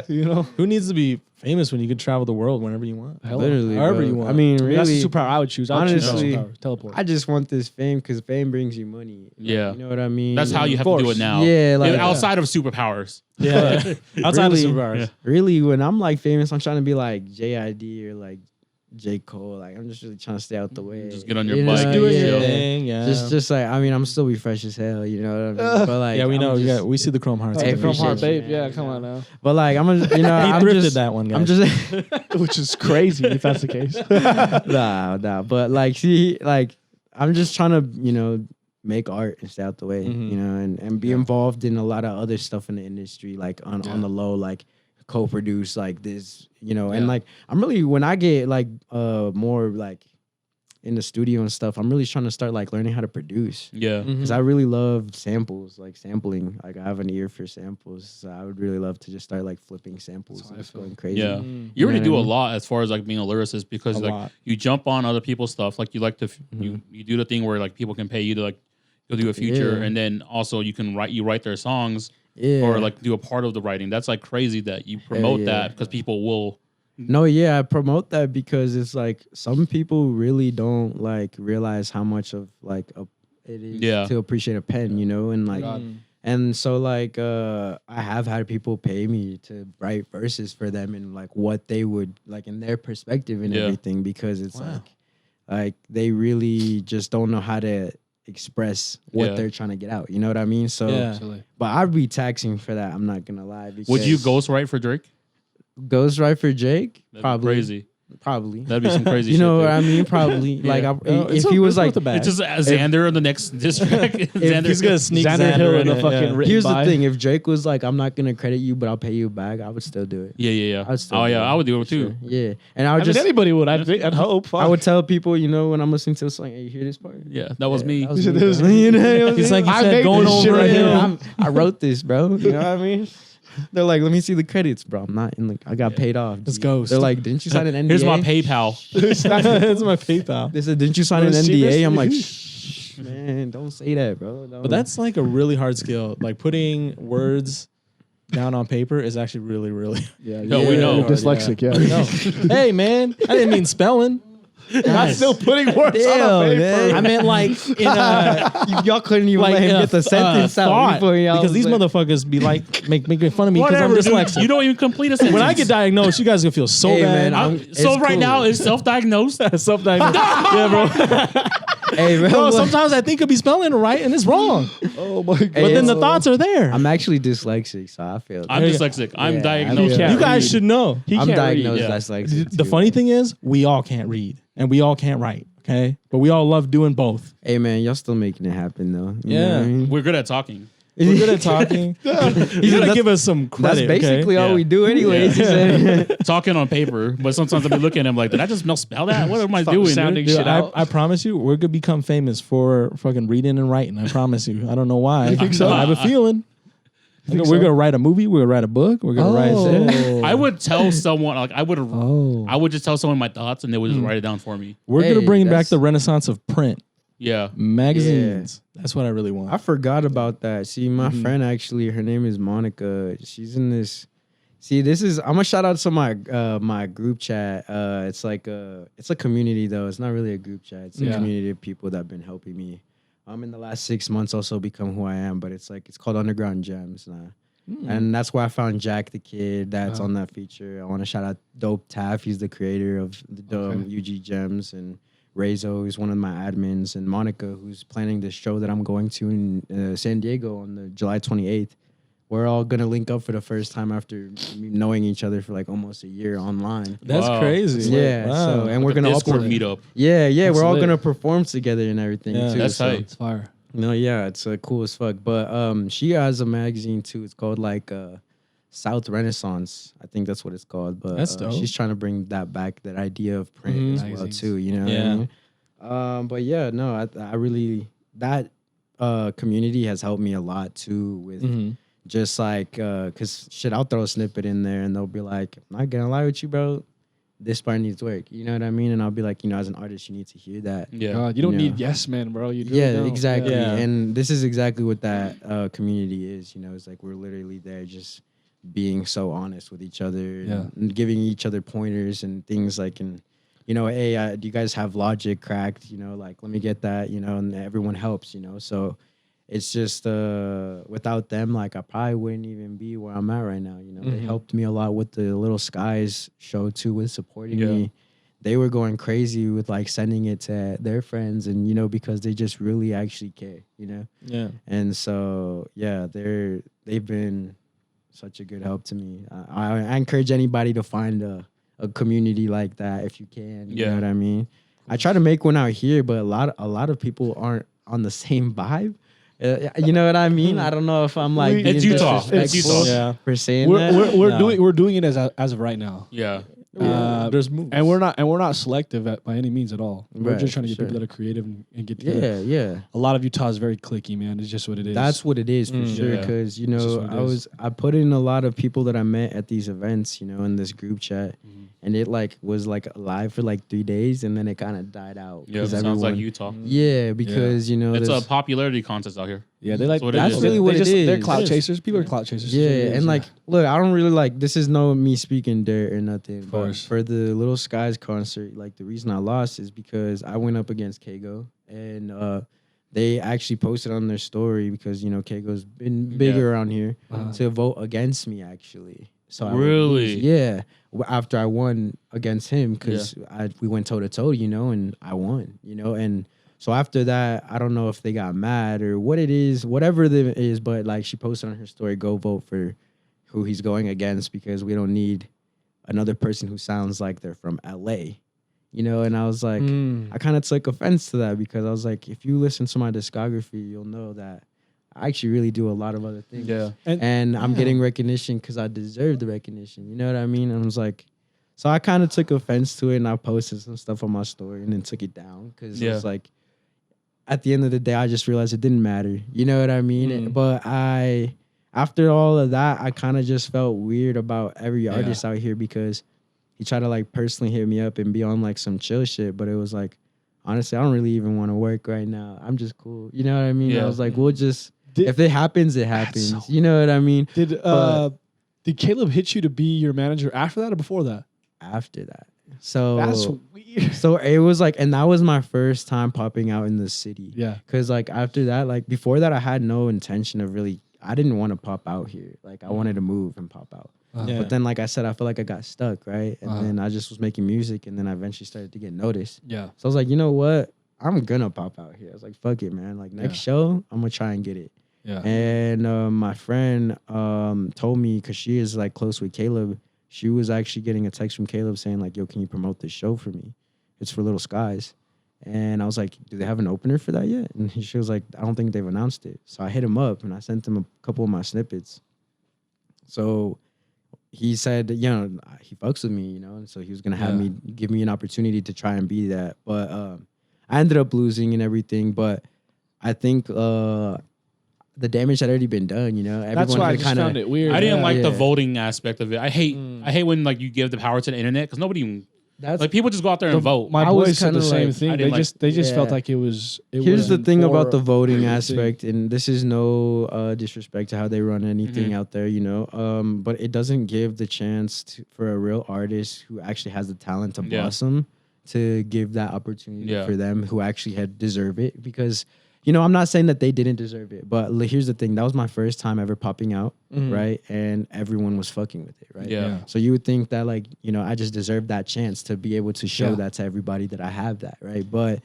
You know, Who needs to be famous when you can travel the world whenever you want? Hell, Literally, However bro. you want. I mean, I mean, that's really, the superpower I would choose. I would honestly, choose superpower. Teleport. I just want this fame because fame brings you money. Like, Yeah. you know what I mean. That's how you have to do course. it now. Yeah, like outside of superpowers. Yeah. Outside Really? of superpowers. really, when I'm like famous, I'm trying to be like JID or like J. Cole. Like I'm just really trying to stay out the way. Just get on your You know, bike and Doing chill. your thing. Yeah. Just like I mean, I'm still be fresh as hell. You know what I mean? But like, yeah, we I'm know. just- We see the Chrome Hearts. Hey, Hey, from appreciate Heart you, Babe. man. Yeah, come on now. But like, I'm a, you know, He I'm thrifted just, that one, guys. I'm just Which is crazy if that's the case. nah. But like, see, like, I'm just trying to, you know, make art and stay out the way, Mhm. you know, and be involved in a lot of other stuff in the industry, like on the low, like co-produce like this, you know, and Yeah. like I'm really when I get like more like in the studio and stuff, I'm really trying to start like learning how to produce. Yeah. Mm-hmm. Because I really love samples, like sampling. Like I have an ear for samples, so I would really love to just start like flipping samples That's how and I just feel. going crazy. Yeah. Mm. You already know do what a I mean? lot as far as like being a lyricist because A like lot. you jump on other people's stuff. Like you like to you do the thing where like people can pay you to like go do a feature, Yeah. and then also you can write their songs Yeah. or like do a part of the writing. That's like crazy that you promote yeah. that because people will. No, yeah, I promote that because it's like some people really don't like realize how much of like it is Yeah. to appreciate a pen, you know, and like God. and so like I have had people pay me to write verses for them and like what they would like in their perspective and Yeah. everything because it's Wow. Like they really just don't know how to express what they're trying to get out. You know what I mean? So, but I'd be taxing for that. I'm not gonna lie. Would you ghostwrite for Drake? Ghostwrite for Jake? That'd Probably. be crazy. Probably. That'd be some crazy You shit. know dude. what I mean? Probably. Like, if he was like, It's just Xander in the next district. Xander, He's gonna sneak Xander Hill in in a it, fucking written here's by. the thing: if Drake was like, "I'm not gonna credit you, but I'll pay you back," I would still do it. Yeah. I'd still Oh do yeah, it. I would do it Sure. too. Yeah, and I would I mean, just, anybody would. I'd hope. Fuck. I would tell people, you know, when I'm listening to a song, "Hey, you hear this part?" Yeah, that was me. That was You me, said bro. You know what I'm He's saying? like, I you said, made going this over shit right him. here. I wrote this, bro. You know what I mean? They're like, let me see the credits, bro. I'm not in the. I got paid off. Let's go. They're like, didn't you sign an NDA? Here's my PayPal. It's my PayPal. They said, didn't you sign an Wanna see this? NDA? I'm like, shh, man, don't say that, bro. No. But that's like a really hard skill. Like putting words down on paper is actually really, really. Yeah, No, we know. You're dyslexic. Yeah. No. Hey, man, I didn't mean spelling. I'm still putting words on a Damn, paper. man. I meant like in y'all couldn't even let him get the sentence out thought, before y'all. because was these like, motherfuckers be like making fun of me because I'm Whatever, dude. dyslexic. You don't even complete a sentence. When I get diagnosed, you guys gonna feel so Hey, bad. man, So it's right cool. now it's self-diagnosed. Self-diagnosed. Yeah, bro. Hey, bro, Bro, look, sometimes I think I'll be spelling it right and it's wrong. Oh my god. But then the it's- thoughts are there. I'm actually dyslexic, so I feel. I'm There you go. dyslexic. I'm Yeah, diagnosed. I can't You guys read. should know. He I'm can't diagnosed read, yeah. dyslexic. The too. funny thing is, we all can't read and we all can't write. Okay, but we all love doing both. Hey, man, y'all still making it happen though. You know Yeah. what I mean? We're good at talking. We're good at talking. You gotta That's- give us some That's credit. basically all Yeah. we do, anyways. Talking on paper, but sometimes I'll be looking at him like, did I just spell that? What am I Fuck, doing? sounding dude? Dude, shit out. I promise you, we're gonna become famous for fucking reading and writing. I promise you. I don't know why. You think so? I have a feeling. think We're so? gonna write a movie. We're gonna write a book. We're gonna write. I would tell someone like I Oh. would just tell someone my thoughts and they would just write it down for me. We're Hey, gonna bring back that's- the renaissance of print Yeah. magazines. That's what I really want. I forgot about that. See, my friend actually, her name is Monica. She's in this. See, this is. I'm gonna shout out to my my group chat. It's like it's a community though. It's not really a group chat. It's a Yeah. community of people that have been helping me. In the last 6 months also become who I am. But it's called Underground Gems now. And that's where I found Jack the Kid that's on that feature. I want to shout out Dope Taff. He's the creator of the UG Gems, and Rezo is one of my admins, and Monica, who's planning this show that I'm going to in San Diego on the July 28th. We're all gonna link up for the first time after knowing each other for like almost a year online. That's Wow. crazy. Yeah, Wow. so and we're gonna Discord upload. meetup. Yeah, That's we're all lit. gonna perform together and everything Yeah. too. That's so. tight. It's fire. No, yeah, it's cool as fuck. But she has a magazine too. It's called like South Renaissance. I think that's what it's called. But That's dope. she's trying to bring that back, that idea of print Mhm. as well Magazines. too. You know what Yeah. I mean? But yeah, no, I really that community has helped me a lot too with Mhm. just like cause shit, I'll throw a snippet in there and they'll be like, I'm not gonna lie with you, bro. This part needs work. You know what I mean? And I'll be like, as an artist, you need to hear that. Yeah. God, you don't Yeah. need yes man, bro. You Yeah, don't. exactly. Yeah. And this is exactly what that community is. It's like we're literally there just being so honest with each other and giving each other pointers and things like, and hey, do you guys have Logic cracked? Like, let me get that, and everyone helps, so it's just without them, like I probably wouldn't even be where I'm at right now. They helped me a lot with the Little Skies show too, with supporting me. They were going crazy with like sending it to their friends, and because they just really actually care, Yeah. And so yeah, they've been such a good help to me. I encourage anybody to find a community like that if you can. You know what I mean? I try to make one out here, but a lot of people aren't on the same vibe. You know what I mean? I don't know if I'm like being It's Utah. It's disrespectful Utah. Yeah. for saying We're that. we're No. we're doing it as of right now. Yeah. There's moves. And we're not selective by any means at all. We're Right, just trying to get sure. people that are creative and get together. Yeah. A lot of Utah is very cliquey, man. It's just what it is. That's what it is for sure. Yeah. Because just what it is. I put in a lot of people that I met at these events, in this group chat, and it like was like live for like 3 days, and then it kind of died out. Yeah. 'Cause Sounds like everyone- Utah. Yeah, because It's a there's- popularity contest out here. yeah, they like That's what it that's is. really what it They're is. clout It is. chasers. People are clout chasers. yeah, That's what it is, and like, look, I don't really like this is no me speaking dirt or nothing. But course. for the Little Skies concert, like the reason I lost is because I went up against Kago, and they actually posted on their story because Kago's been bigger around here Uh-huh. to vote against me actually. So Really? yeah. After I won against him, because we went toe to toe, you know, and I won, you know, and so after that, I don't know if they got mad or what it is, whatever it is, but like she posted on her story, go vote for who he's going against because we don't need another person who sounds like they're from LA, you know. And I was like, I kind of took offense to that because I was like, if you listen to my discography, you'll know that I actually really do a lot of other things. Yeah. And I'm getting recognition because I deserve the recognition. You know what I mean? And I was like, so I kind of took offense to it and I posted some stuff on my story and then took it down because it was like, at the end of the day, I just realized it didn't matter. You know what I mean? But after all of that, I kind of just felt weird about every artist out here because he tried to like personally hit me up and be on like some chill shit. But it was like, honestly, I don't really even want to work right now. I'm just cool. You know what I mean? I was like, we'll just... if it happens, it happens. So, you know what I mean? Did Caleb hit you to be your manager after that or before that? After that. So that's weird. So it was like, and that was my first time popping out in the city. Yeah. Because like after that, like before that, I had no intention of really, I didn't want to pop out here. Like I wanted to move and pop out. But then, like I said, I feel like I got stuck, right? And then I just was making music and then I eventually started to get noticed. Yeah. So I was like, you know what? I'm going to pop out here. I was like, fuck it, man. Like next show, I'm going to try and get it. Yeah. And my friend told me, because she is like close with Caleb, she was actually getting a text from Caleb saying like, yo, can you promote this show for me? It's for Little Skies. And I was like, do they have an opener for that yet? And she was like, I don't think they've announced it. So I hit him up and I sent him a couple of my snippets. So he said, you know, he fucks with me, you know, and so he was going to have me, give me an opportunity to try and be that. But I ended up losing and everything. But I think the damage had already been done, you know. That's why I just found it weird. I didn't like the voting aspect of it. I hate when like you give the power to the internet because nobody even like people just go out there and vote. My boys said the same thing. They just felt like it was. Here's the thing about the voting aspect, and this is no disrespect to how they run anything out there, you know. But it doesn't give the chance for a real artist who actually has the talent to blossom to give that opportunity for them who actually had deserve it because. You know, I'm not saying that they didn't deserve it, but here's the thing. That was my first time ever popping out, right? And everyone was fucking with it, right? Yeah. So you would think that, like, you know, I just deserved that chance to be able to show that to everybody that I have that, right? But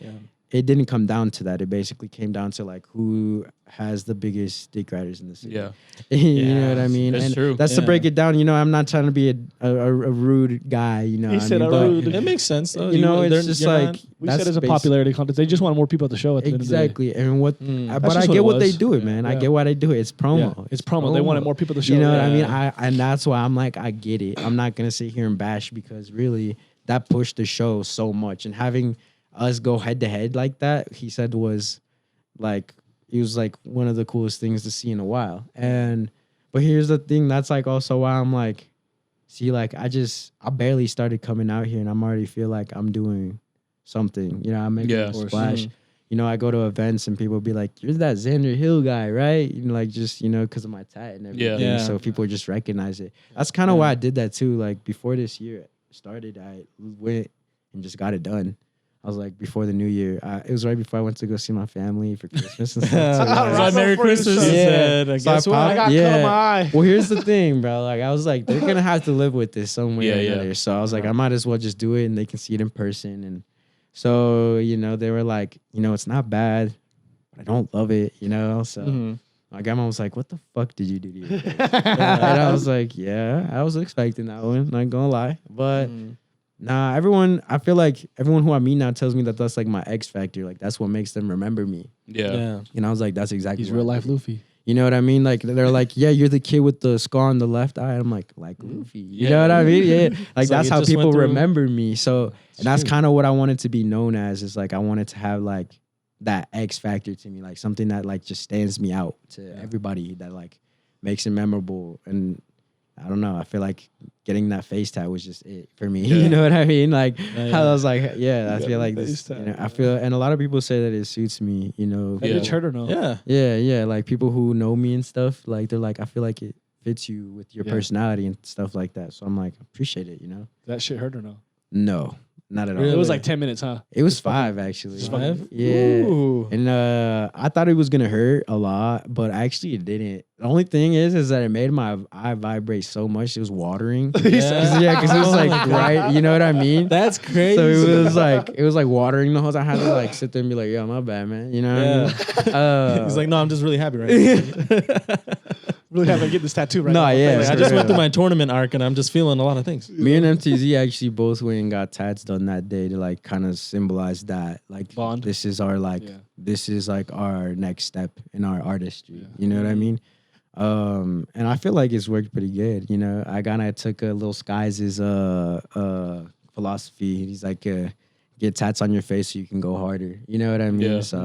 it didn't come down to that. It basically came down to, like, who has the biggest dick riders in the city. Yeah. You know what I mean? That's true. That's to break it down. You know, I'm not trying to be a rude guy, you know. He said rude. It makes sense, though. You know, it's just like... We said it's a popularity contest. They just want more people at the show at the end of the day. Exactly. And what... but I get what they do it, man. I get why they do it. It's promo. Yeah. It's promo. They wanted more people to show. You know what I mean? And that's why I'm like, I get it. I'm not going to sit here and bash because really that pushed the show so much. And having us go head to head like that, he said was like, it was like one of the coolest things to see in a while. But here's the thing. That's like also why I'm like, see, like I barely started coming out here and I'm already feel like I'm doing something. You know, I'm making a splash. You know, I go to events and people be like, you're that Xander Hill guy, right? You know, like just, you know, because of my tat and everything. Yeah. So people just recognize it. That's kind of why I did that too. Like before this year started, I went and just got it done. I was like, before the new year, it was right before I went to go see my family for Christmas and stuff. So Merry Christmas. Yeah. Guess what? I got cut on my eye. Well, here's the thing, bro. Like, I was like, they're going to have to live with this some way or another. So I was like, I might as well just do it and they can see it in person. And so, you know, they were like, you know, it's not bad, but I don't love it, you know? So my grandma was like, what the fuck did you do to your face? And I was like, yeah, I was expecting that one. Not going to lie. But... Nah, I feel like everyone who I meet now tells me that that's like my X factor. Like that's what makes them remember me. Yeah. And I was like, that's exactly He's real life Luffy. You know what I mean? Like they're like, yeah, you're the kid with the scar on the left eye. I'm like Luffy. You know what I mean? Yeah. Like that's how people remember me. So and that's kind of what I wanted to be known as, is like I wanted to have like that X factor to me, like something that like just stands me out to everybody, that like makes it memorable. And I don't know. I feel like getting that face tat was just it for me. You know what I mean? Like I was like, I feel like this. You know, I feel, and a lot of people say that it suits me. You know, Have you heard or no? Yeah. Like people who know me and stuff, like they're like, I feel like it fits you with your personality and stuff like that. So I'm like, appreciate it. You know, That shit hurt or no? No. Not at all. It was Really? like 10 minutes, huh? It was 5 actually. 5? Yeah. Ooh. And I thought it was gonna hurt a lot, but actually it didn't. The only thing is that it made my eye vibrate so much. It was watering. Yeah. Because it was Oh like my God. right. You know what I mean? That's crazy. So it was like watering the whole time. I had to like sit there and be like, "Yo, my bad, man." You know what I mean? He's like, no, I'm just really happy right now. Really haven't get this tattoo right No, now. yeah. Like, I just went through my tournament arc and I'm just feeling a lot of things. Me and MTZ actually both went and got tats done that day to like kind of symbolize that like Bond. this is our like Yeah. this is like our next step in our artistry. Yeah. You know what I mean? And I feel like it's worked pretty good. You know, I kind of took a little Skies' philosophy. He's like, get tats on your face so you can go harder. You know what I mean? Yeah. So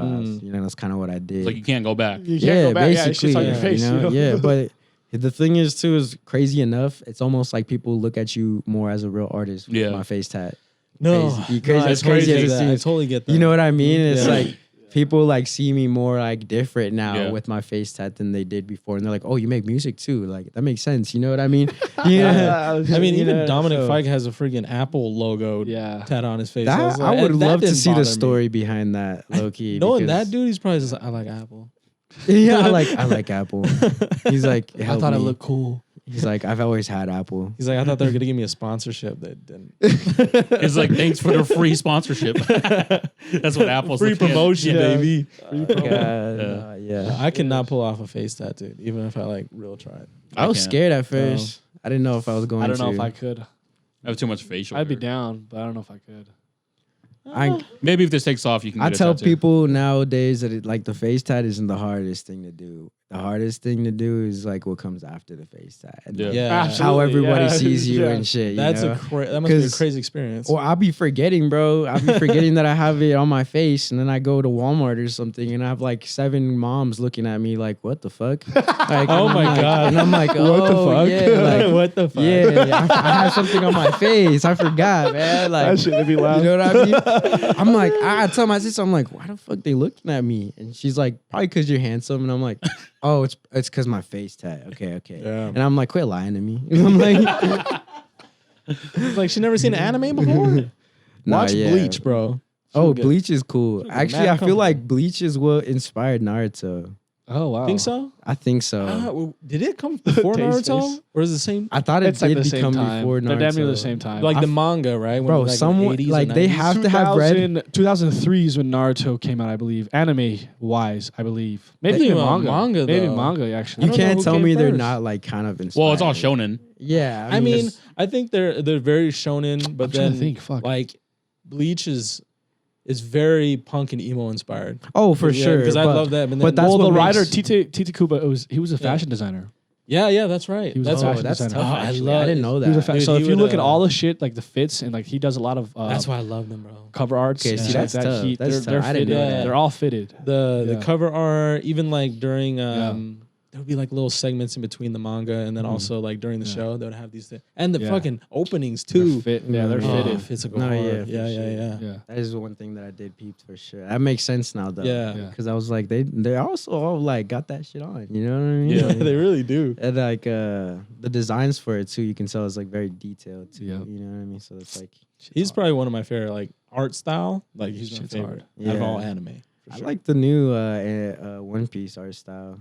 you know, that's kind of what I did. It's like you can't go back. You can't go back. Yeah, it's just on your yeah, face. you know? You know? Yeah, but the thing is too is crazy enough. It's almost like people look at you more as a real artist with Yeah. my face tat. No, Crazy. no, As crazy as it I seems. totally get that. You know what I mean? It's Yeah. like people like see me more like different now Yeah. with my face tat than they did before, and they're like, "Oh, you make music too? Like that makes sense." You know what I mean? Yeah. I mean, You even know, Dominic so- Fike has a freaking Apple logo Yeah. tat on his face. That, was I like- would and that love to didn't see the bother me. story behind that, low key. Knowing because- that dude, he's probably just like, I like Apple. Yeah, I like Apple. He's like, I help thought it me. looked cool. He's like, I've always had Apple. He's like, I thought they were gonna give me a sponsorship. They didn't. It's like thanks for the free sponsorship. That's what Apple's Free looking at. promotion, Yeah. baby. Yeah. I cannot pull off a face tattoo, even if I like real tried. I was can't. scared at first. I didn't know if I was going I don't know to. if I could. I have too much facial. I'd be hair. down, but I don't know if I could. Maybe if this takes off, you can. I Get a tell tattoo. people nowadays that like the face tat isn't the hardest thing to do. The hardest thing to do is like what comes after the face tat. And, Yeah. like, Yeah, how Absolutely, everybody yeah. sees you Yeah. and shit. That's you know? that must be a 'Cause- crazy experience. Or I'll be forgetting, bro. I'll be forgetting that I have it on my face, and then I go to Walmart or something, and I have like 7 moms looking at me like, "What the fuck?" Like, Oh and my I'm like- God. And I'm like, "Oh, What the fuck? yeah, like, what the fuck? yeah, I have something on my face. I forgot, man. Like, That shit would be loud. you know what I mean? I'm like, I tell my sister, I'm like, why the fuck they looking at me? And she's like, probably because you're handsome. And I'm like, oh, it's because my face tat. Okay. Yeah. And I'm like, quit lying to me. And I'm like, Like she never seen an anime before. Nah, Watch yeah. Bleach, bro. Oh, get- Bleach is cool. get Actually, mad I feel comfortable. like Bleach is what inspired Naruto. Oh wow. Think so? I think so. Well, did it come before Taste, Naruto, taste. or is it the same? I thought it It's like did the same become time. before They're Naruto. damn near the same time. Like the manga, right? When Bro, it was, like, someone- 80s or like, they 90s? have to have read- 2003 is when Naruto came out, I believe. Anime wise, I believe. Maybe Think even about manga. manga, Maybe though. manga actually. You don't know can't who tell came me they're first. not like kind of inspired. Well, it's all shonen. Yeah, I mean, it's- I think they're very shonen, but I'm trying then to think. Fuck. like Bleach is very punk and emo inspired. oh, for Yeah, sure. because I but- love that. but that's well, what the writer makes- Tite Kuba, he was a fashion designer. Yeah, that's right. He was That's a Oh, fashion that's designer. tough. Oh, I Actually, love- I didn't know He was a that. fa- Dude, so he if you would, look at all the shit, like the fits, and like he does a lot of that's why I love them, bro. cover arts. Okay, and see, shit that's like tough. that. That's They're tough. I didn't fitted. know that. They're all fitted. The Yeah. cover art, even like during there would be like little segments in between the manga, and then also like during the show they would have these things. And the Yeah. fucking openings They're too. fit. Yeah, they're Oh, fitted. Physical No, art. yeah, for yeah, sure. Yeah. That is one thing that I did peep for sure. That makes sense now though. Yeah. Yeah. Because I was like, they also all like got that shit on. You know what I mean? Yeah, Like, they really do. and like the designs for it too, you can tell it's like very detailed too. Yeah. You know what I mean? So it's like He's probably one of my favorite like art style. Like he's my Shit's favorite hard. out of Yeah. all anime. For I sure. like the new One Piece art style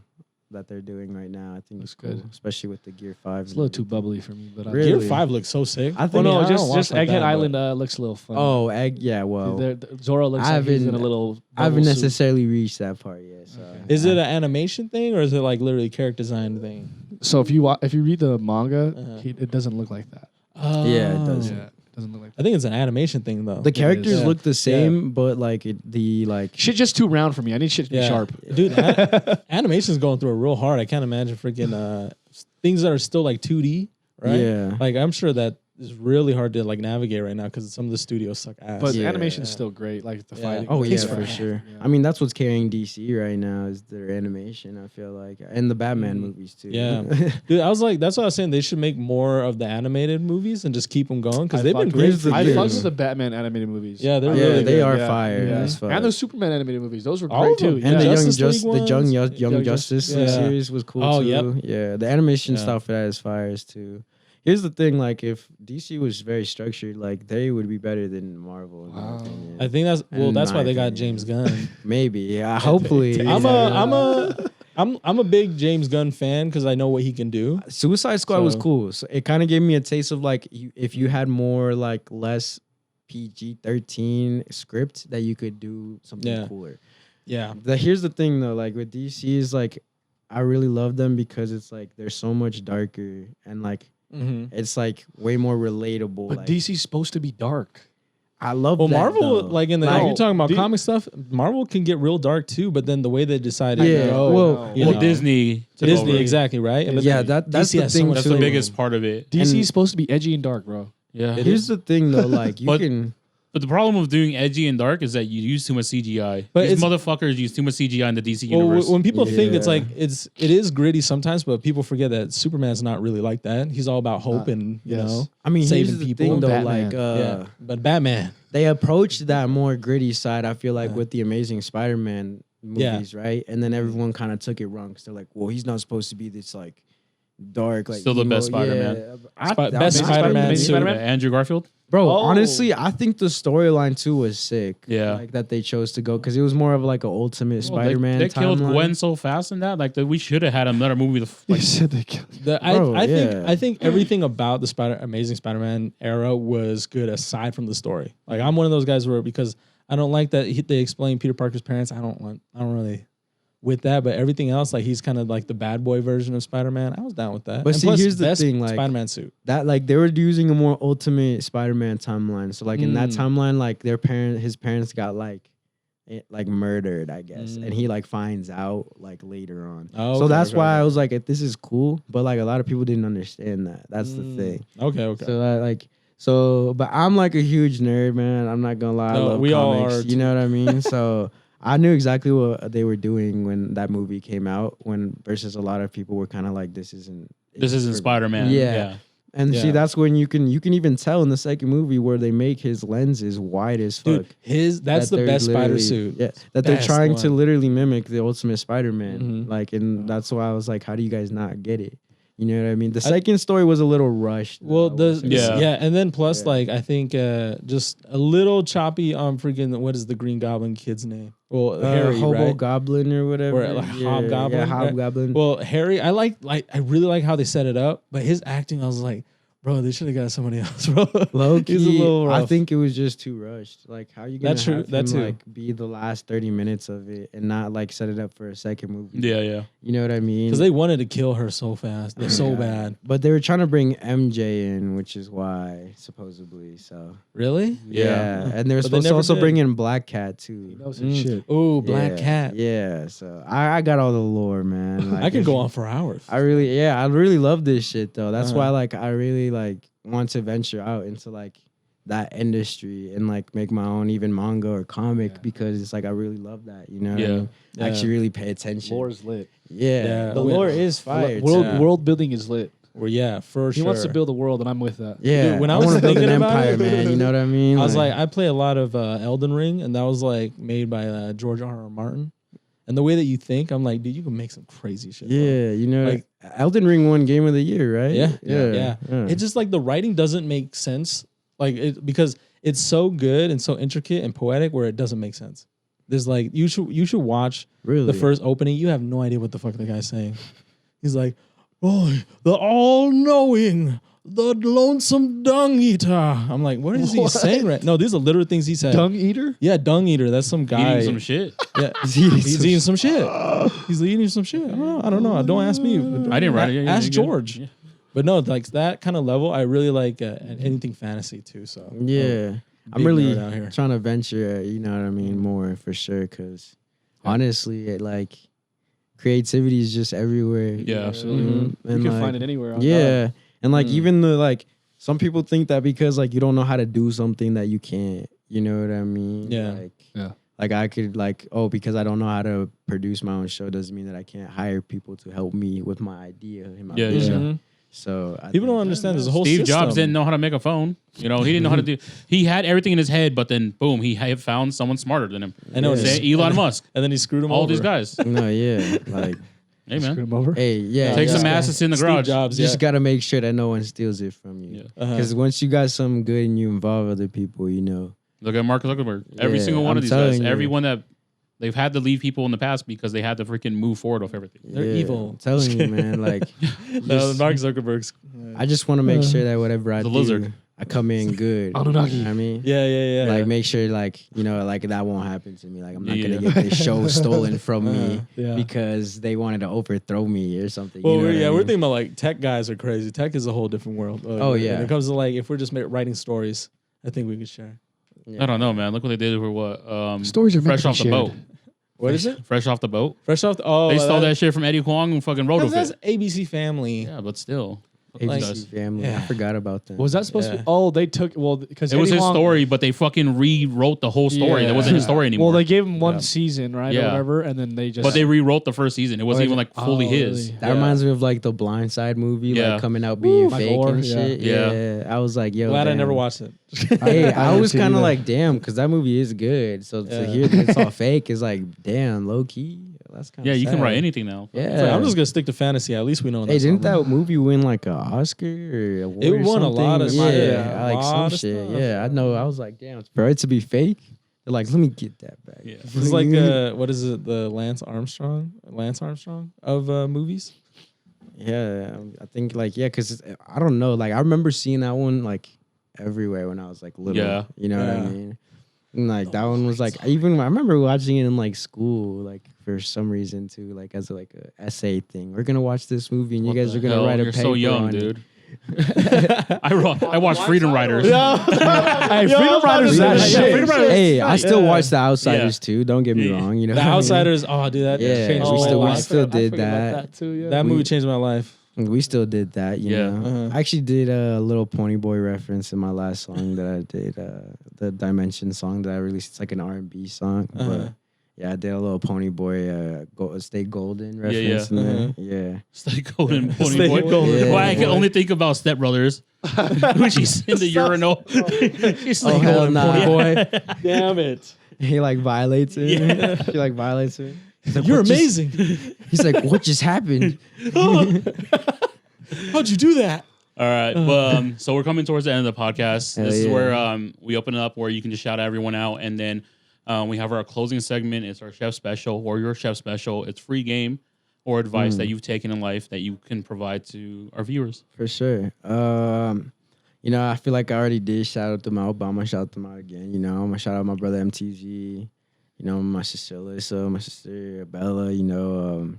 that they're doing right now. I think Looks it's cool, good. especially with the Gear 5. It's a little too bubbly for me, but I Really? Gear 5 looks so sick. I Oh think no, I don't just watch like Egghead that, but- Island looks a little fun. Oh, egg. Yeah. Well, Zoro looks I like he's in a haven't- little. I haven't bubble suit. necessarily reached that part yet. So Is it an animation thing or is it like literally character design thing? So if you read the manga, Uh-huh. it doesn't look like that. Yeah, it does. Yeah, it doesn't look like I that. think it's an animation thing though. the characters Yeah. look the same, but like the like Shit just too round for me. I need shit to be sharp. Dude, animation's going through it real hard. I can't imagine freaking things that are still like 2D, right? Yeah. Like I'm sure that is really hard to like navigate right now because some of the studios suck ass. But Yeah. the animation's still great. Like the Yeah. fighting. Oh the yeah, Takes for fighting. sure. Yeah. I mean, that's what's carrying DC right now is their animation. I feel like, and the Batman movies too. Yeah. Dude, I was like, that's what I was saying. They should make more of the animated movies and just keep them going because I they've been fuck- great. Here's For the I thing. fucked with the Batman animated movies. Yeah, they're yeah, really they good. are Yeah. fire. Yeah. As fuck. And the Superman animated movies. Those were All great of them. too. And yeah. the Justice Young League Young Young Justice Yeah. series was cool Oh, too. yep. Yeah, the animation Yeah. style for that is fires too. here's the thing, like if DC was very structured, like they would be better than Marvel. In my opinion. I think that's In why my they got opinion. James Gunn. Maybe, yeah. Hopefully, I'm a big James Gunn fan because I know what he can do. Suicide Squad was So- cool. So it kind of gave me a taste of like if you had more like less PG-13 script that you could do something cooler. Yeah. Here's the thing though, like with DC is like I really love them because it's like they're so much darker and like it's like way more relatable. But like, DC's supposed to be dark. I love Well, that, Marvel, though. like in the if you're talking about comic stuff, Marvel can get real dark too. But then the way they decided, Yeah, to go, well, you Well, know, Disney. took Disney, over. exactly right. And yeah, then that's DC the has so thing. much That's too. the biggest part of it. DC's And- supposed to be edgy and dark, bro. Yeah. Here's the thing though, like you But- can. But the problem with doing edgy and dark is that you use too much CGI. But These it's- motherfuckers use too much CGI in the DC well, universe. when people think it's Yeah. like it is gritty sometimes, but people forget that Superman's not really like that. He's all about hope and you know. I mean, saving here's the people. thing though, Batman. like Yeah, but Batman. they approached that more gritty side. I feel like with the Amazing Spider-Man movies, right? And then everyone kind of took it wrong because they're like, "Well, he's not supposed to be this like dark, like Still the emo." best Spider-Man. Yeah. Best Spider-Man suit. Andrew Garfield. Bro, Oh. honestly, I think the storyline too was sick. Yeah. like that they chose to go because it was more of like an ultimate Well, Spider-Man. They killed timeline. Gwen so fast in that. Like that we should have had another movie. You Like, said they killed. Bro, I think everything about the Amazing Spider-Man era was good aside from the story. Like I'm one of those guys where because I don't like that they explain Peter Parker's parents. I don't really with that, but everything else, like he's kind of like the bad boy version of Spider-Man. I was down with that. But And see, plus, here's the best thing, like- Spider-Man suit. that like they were using a more ultimate Spider-Man timeline. So like in that timeline, like his parents got like murdered, I guess, and he like finds out like later on. Oh, so okay, that's okay, why okay. I was like, this is cool, but like a lot of people didn't understand that. That's the thing. Okay. But I'm like a huge nerd, man. I'm not gonna lie. I No, love we all comics. are You know what I mean? So I knew exactly what they were doing when that movie came out. Versus a lot of people were kind of like, this isn't for- Spider-Man. Yeah. And see, Yeah. that's when you can even tell in the second movie where they make his lenses wide as fuck. Dude, that's that the they're best spider literally- suit. Yeah, that they're Best trying to one. literally mimic the Ultimate Spider-Man. Mhm. Like, and that's why I was like, how do you guys not get it? You know what I mean? The second story was a little rushed. Well, though, I would say. Yeah. and then plus, Yeah. like I think just a little choppy on freaking what is the Green Goblin kid's name? Well, Harry, Hobo right? Goblin or whatever. Or like Hobgoblin, Yeah, right? Hobgoblin. Well, Harry, I really like how they set it up, but his acting, I was like, bro, they should have got somebody else, bro. Low He's a key, little I rough. think it was just too rushed. Like, how you gonna That's true, have that him, too. like be the last 30 minutes of it and not like set it up for a second movie? Yeah. You know what I mean? Because they wanted to kill her so fast, they're so bad. But they were trying to bring MJ in, which is why supposedly. So Really? yeah, and they were But they supposed to never also did. bring in Black Cat too. Knows his shit. Oh, Black Yeah, Cat. Yeah, so I got all the lore, man. Like, I could go on for hours. I really love this shit though. That's Uh-huh. why like I really like want to venture out into like that industry and like make my own even manga or comic because it's like I really love that. You know what I Yeah. mean? Yeah. Actually really pay attention. Lore is lit. Yeah, the we- lore is fire. World too. world building is lit. Well, yeah, for He sure. wants to build a world, and I'm with that. Yeah, Dude, when I I was want to build an thinking about empire, it- man. You know what I mean? I was like, I play a lot of Elden Ring, and that was like made by George R.R. Martin. And the way that you think, I'm like, dude, you can make some crazy shit. bro. yeah, you know, Like- Elden Ring won Game of the Year, right? Yeah. It's just like the writing doesn't make sense, because it's so good and so intricate and poetic where it doesn't make sense. There's like you should watch really the first opening. You have no idea what the fuck the guy's saying. He's like, "Oh, the all-knowing, the lonesome dung eater." I'm like, what is he saying? Right? No, these are literal things he said. Dung eater. Yeah, dung eater. That's some guy. Eating some shit. Yeah, he's eating some shit. He's eating some shit. I don't know. Don't ask me. I didn't write it. Yeah, Ask you're good. George. Yeah. But no, like that kind of level, I really like anything fantasy too. So Yeah, I'm big really nerd out here. trying to venture, you know what I mean, more for sure. Because honestly, like creativity is just everywhere. Yeah, absolutely. Mhm. You And, can like, find it anywhere. On Yeah, and like Mm. even the like some people think that because like you don't know how to do something that you can't. You know what I mean? Yeah. Like, Yeah. Like I could because I don't know how to produce my own show doesn't mean that I can't hire people to help me with my idea and my Yeah, vision. Mhm. So I People don't think- understand. There's a whole Steve system. Jobs didn't know how to make a phone. You know, he didn't know how to do. He had everything in his head, but then boom, he had found someone smarter than him. I know. Yeah. Say Elon Musk, And then he screwed him all over. these guys. No, yeah, like Hey, man. Screw him over. Hey, yeah. Take you some just assets in the Steve garage. Jobs, You just gotta make sure that no one steals it from you. Yeah. Because once you got something good and you involve other people, you know. Look at Mark Zuckerberg. Every Yeah, single one I'm of these guys. telling you. Everyone that they've had to leave people in the past because they had to freaking move forward with everything. They're evil. I'm telling you, man. Like, No, Mark Zuckerberg's. I just want to make sure that whatever I The do, lizard. I come in good. Anunnaki. You know what I mean? Yeah. Like, make sure, like, you know, like that won't happen to me. Like, I'm not Yeah, gonna yeah. get this show stolen from me Yeah. because they wanted to overthrow me or something. Well, you know what I we're mean? thinking about like tech guys are crazy. Tech is a whole different world. Oh, yeah. When it comes to like, if we're just writing stories, I think we could share. Yeah. I don't know, man. Look what they did for what? Stories are meant fresh to be off the shared. boat. What is it? Fresh off the boat. Fresh off. Oh, They stole that shit from Eddie Huang and fucking wrote with That's it. ABC Family. Yeah, but still. Like- ABC family. Yeah. I forgot about that. Was that supposed to Yeah. be? Oh, they took because It was his story, but they fucking rewrote the whole story. That wasn't his story anymore. Well, they gave him one Yeah. season, right, or Yeah. whatever, and then they just. but they rewrote the first season. It wasn't they even like ju- fully oh, his. really? That reminds me of like the Blind Side movie, Yeah. like coming out being Michael fake Orr, and yeah. shit. Yeah. Yeah. I was like, yo, Glad I damn. never watched it. Hey, I didn't was see it kind of either. like, damn, because that movie is good. So to Yeah. hear that it's all fake is like, damn, low key. That's kind of Yeah, you can write anything now. Yeah. It's like, I'm just gonna stick to fantasy. At least we know. Hey, didn't something. that movie win like an Oscar or award? It or won a lot of something? shit. Yeah, Yeah, a like some lot of shit. stuff. Yeah, I know. I was like, damn, for it to be fake, they're like, let me get that back. Yeah. It's like what is it? The Lance Armstrong of movies. Yeah, I think like because I don't know. Like I remember seeing that one like everywhere when I was like little. Yeah. You know what I Yeah. mean? And like that one was like I remember watching it in like school, like for some reason too, like as like a essay thing. We're gonna watch this movie and What you guys the are gonna hell? write a You're paper so young, on it. dude. I watched Freedom Riders. Hey, Freedom Riders is that Yeah, shit. Freedom Riders- Hey, I still Yeah. watch The Outsiders Yeah. too. Don't get me Yeah. wrong. You know, The what I mean? Outsiders. Oh, dude, that Yeah, changed we my still- we life. still did forgot about that. too. Yeah. That movie changed my life. We still did that, you Yeah. know. Uh-huh. I actually did a little Pony Boy reference in my last song that I did, the Dimension song that I released. It's like an R&B song, Uh-huh. but yeah, I did a little Pony Boy Stay Golden yeah. reference in there. Uh-huh. Yeah. Stay Golden, Pony Stay Boy. Golden. Yeah. Why I can only think about Step Brothers. When she's in the urinal. She's Oh, like, hell nah. Pony Boy. Damn it. He like violates her. Yeah. She like violates her. He's like, You're "What just-" amazing. He's like, what just happened? How'd you do that? All right. Well, so we're coming towards the end of the podcast. Hell This is yeah. where we open it up where you can just shout everyone out. And then we have our closing segment. It's our chef special or your chef special. It's free game or advice that you've taken in life that you can provide to our viewers. For sure. You know, I feel like I already did shout out them out, but I'm gonna shout them out again. You know, I'm gonna shout out my brother MTZ, you know, my sister Alyssa, my sister Bella, you know,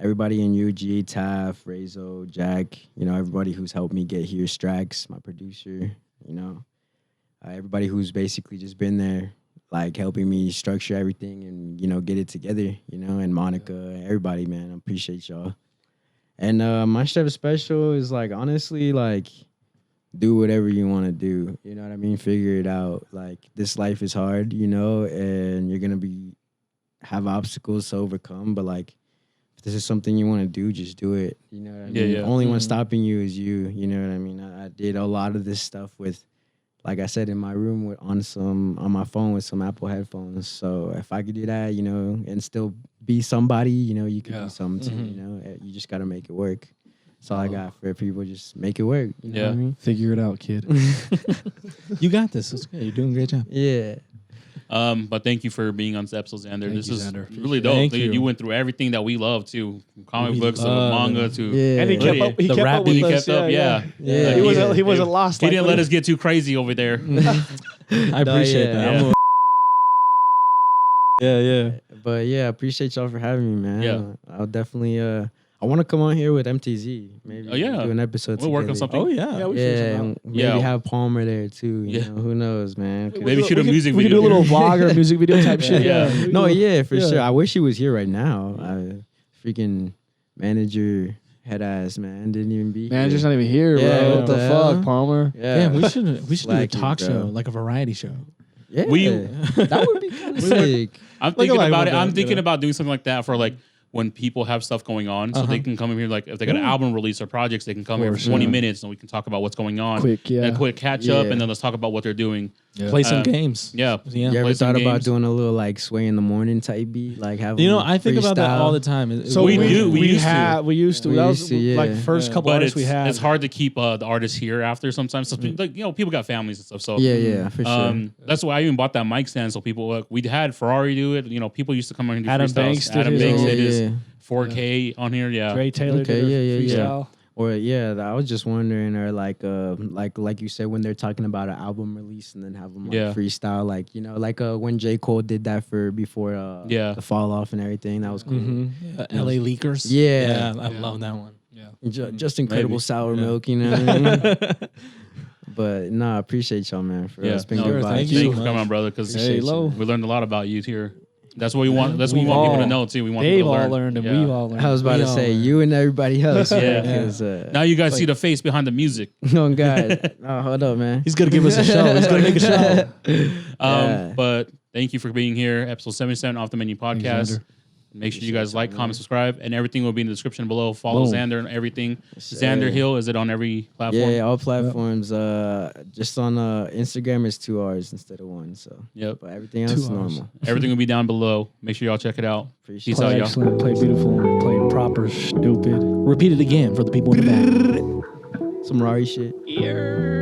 everybody in UG, Taff, Razo, Jack, you know, everybody who's helped me get here, Strax, my producer, you know, everybody who's basically just been there, like helping me structure everything and, you know, get it together, you know, and Monica, everybody, man, I appreciate y'all. And my chef special is like, honestly, like, do whatever you want to do. You know what I mean? Figure it out. Like, this life is hard, you know, and you're going to have obstacles to overcome. But, like, if this is something you want to do, just do it. You know what I mean? Yeah. The only one stopping you is you. You know what I mean? I did a lot of this stuff with, like I said, in my room on my phone with some Apple headphones. So if I could do that, you know, and still be somebody, you know, you could be something too, you know. You just got to make it work. That's all I got for people. Just make it work. You know what I mean? Figure it out, kid. You got this. It's good. You're doing a great job. Yeah. But thank you for being on this episode, Xander. Thank This you, is Xander. really dope. Thank You you. went through everything that we love too, from comic We books to love manga it. to Yeah. And he kept up. He The kept rap up with he us. kept up. Yeah. Yeah. He wasn't lost. He like didn't when let us get too crazy over there. I appreciate yeah. that. Yeah. I'm yeah. But yeah, I appreciate y'all for having me, man. Yeah. I'll definitely I want to come on here with MTZ. Maybe Oh, yeah. do an episode We'll work on together. something. Oh yeah. we Yeah, should and maybe Yeah. have Palmer there too. You Yeah. know, who knows, man? 'Cause- Maybe shoot a music We could video. do a little vlog or music video type shit. Yeah. Yeah. No, yeah, for Yeah. sure. I wish he was here right now. Freaking manager head ass man didn't even be Manager's here. not even here, Yeah, bro. what What the the hell? fuck, Palmer? Yeah, we should do a Slacky, talk bro. show, like a variety show. yeah. We- that would be kind of sick. I'm Like thinking a live about it. event, I'm you thinking know? about doing something like that for like when people have stuff going on, so they can come in here. Like if they got an album release or projects, they can come here for 20 minutes and we can talk about what's going on. Quick, yeah. And a quick catch up, and then let's talk about what they're doing. Play some games. Yeah. You ever play some thought about games. doing a little like sway in the morning type beat, like have I think about that all the time. So We used to. We used to. We That used was to, yeah. like first couple But artists we had. it's hard to keep the artists here after sometimes. So, like people got families and stuff. So Yeah, for sure. that's why I even bought that mic stand. So people like we had Ferrari do it. People used to come in and do Adam freestyles. Banks did Adam his Banks own. did his Yeah. 4K on here. Yeah. Dre Taylor Okay, did yeah. freestyle. Or I was just wondering, or like you said, when they're talking about an album release and then have them like freestyle, like when J. Cole did that before the fall off and everything, that was cool. LA Leakers. Yeah. I love that one. Just incredible sour milk, you know what I mean? But I appreciate y'all, man. It's been good vibes. Thank you for coming on, brother. Because we learned a lot about you here. That's what we want. That's what we want people to know too. We want They've people to all learn. learned, and we've all learned. I was about to say you and everybody else. Now you guys see the face behind the music. Oh God! Oh, hold up, man. He's gonna give us a show. He's gonna make a show. But thank you for being here. Episode 77 Off the Menu podcast. Xander. Make sure you guys like, comment, subscribe, and everything will be in the description below. Follow Xander and everything. Xander Hill, is it on every platform? Yeah, all platforms. Just on Instagram is 2 R's instead of 1. So but everything else is normal. Everything will be down below. Make sure y'all check it out. Appreciate Peace out, y'all. Excellent. Play beautiful. Play proper. Stupid. Repeat it again for the people in the back. Some Rari shit. Yeah.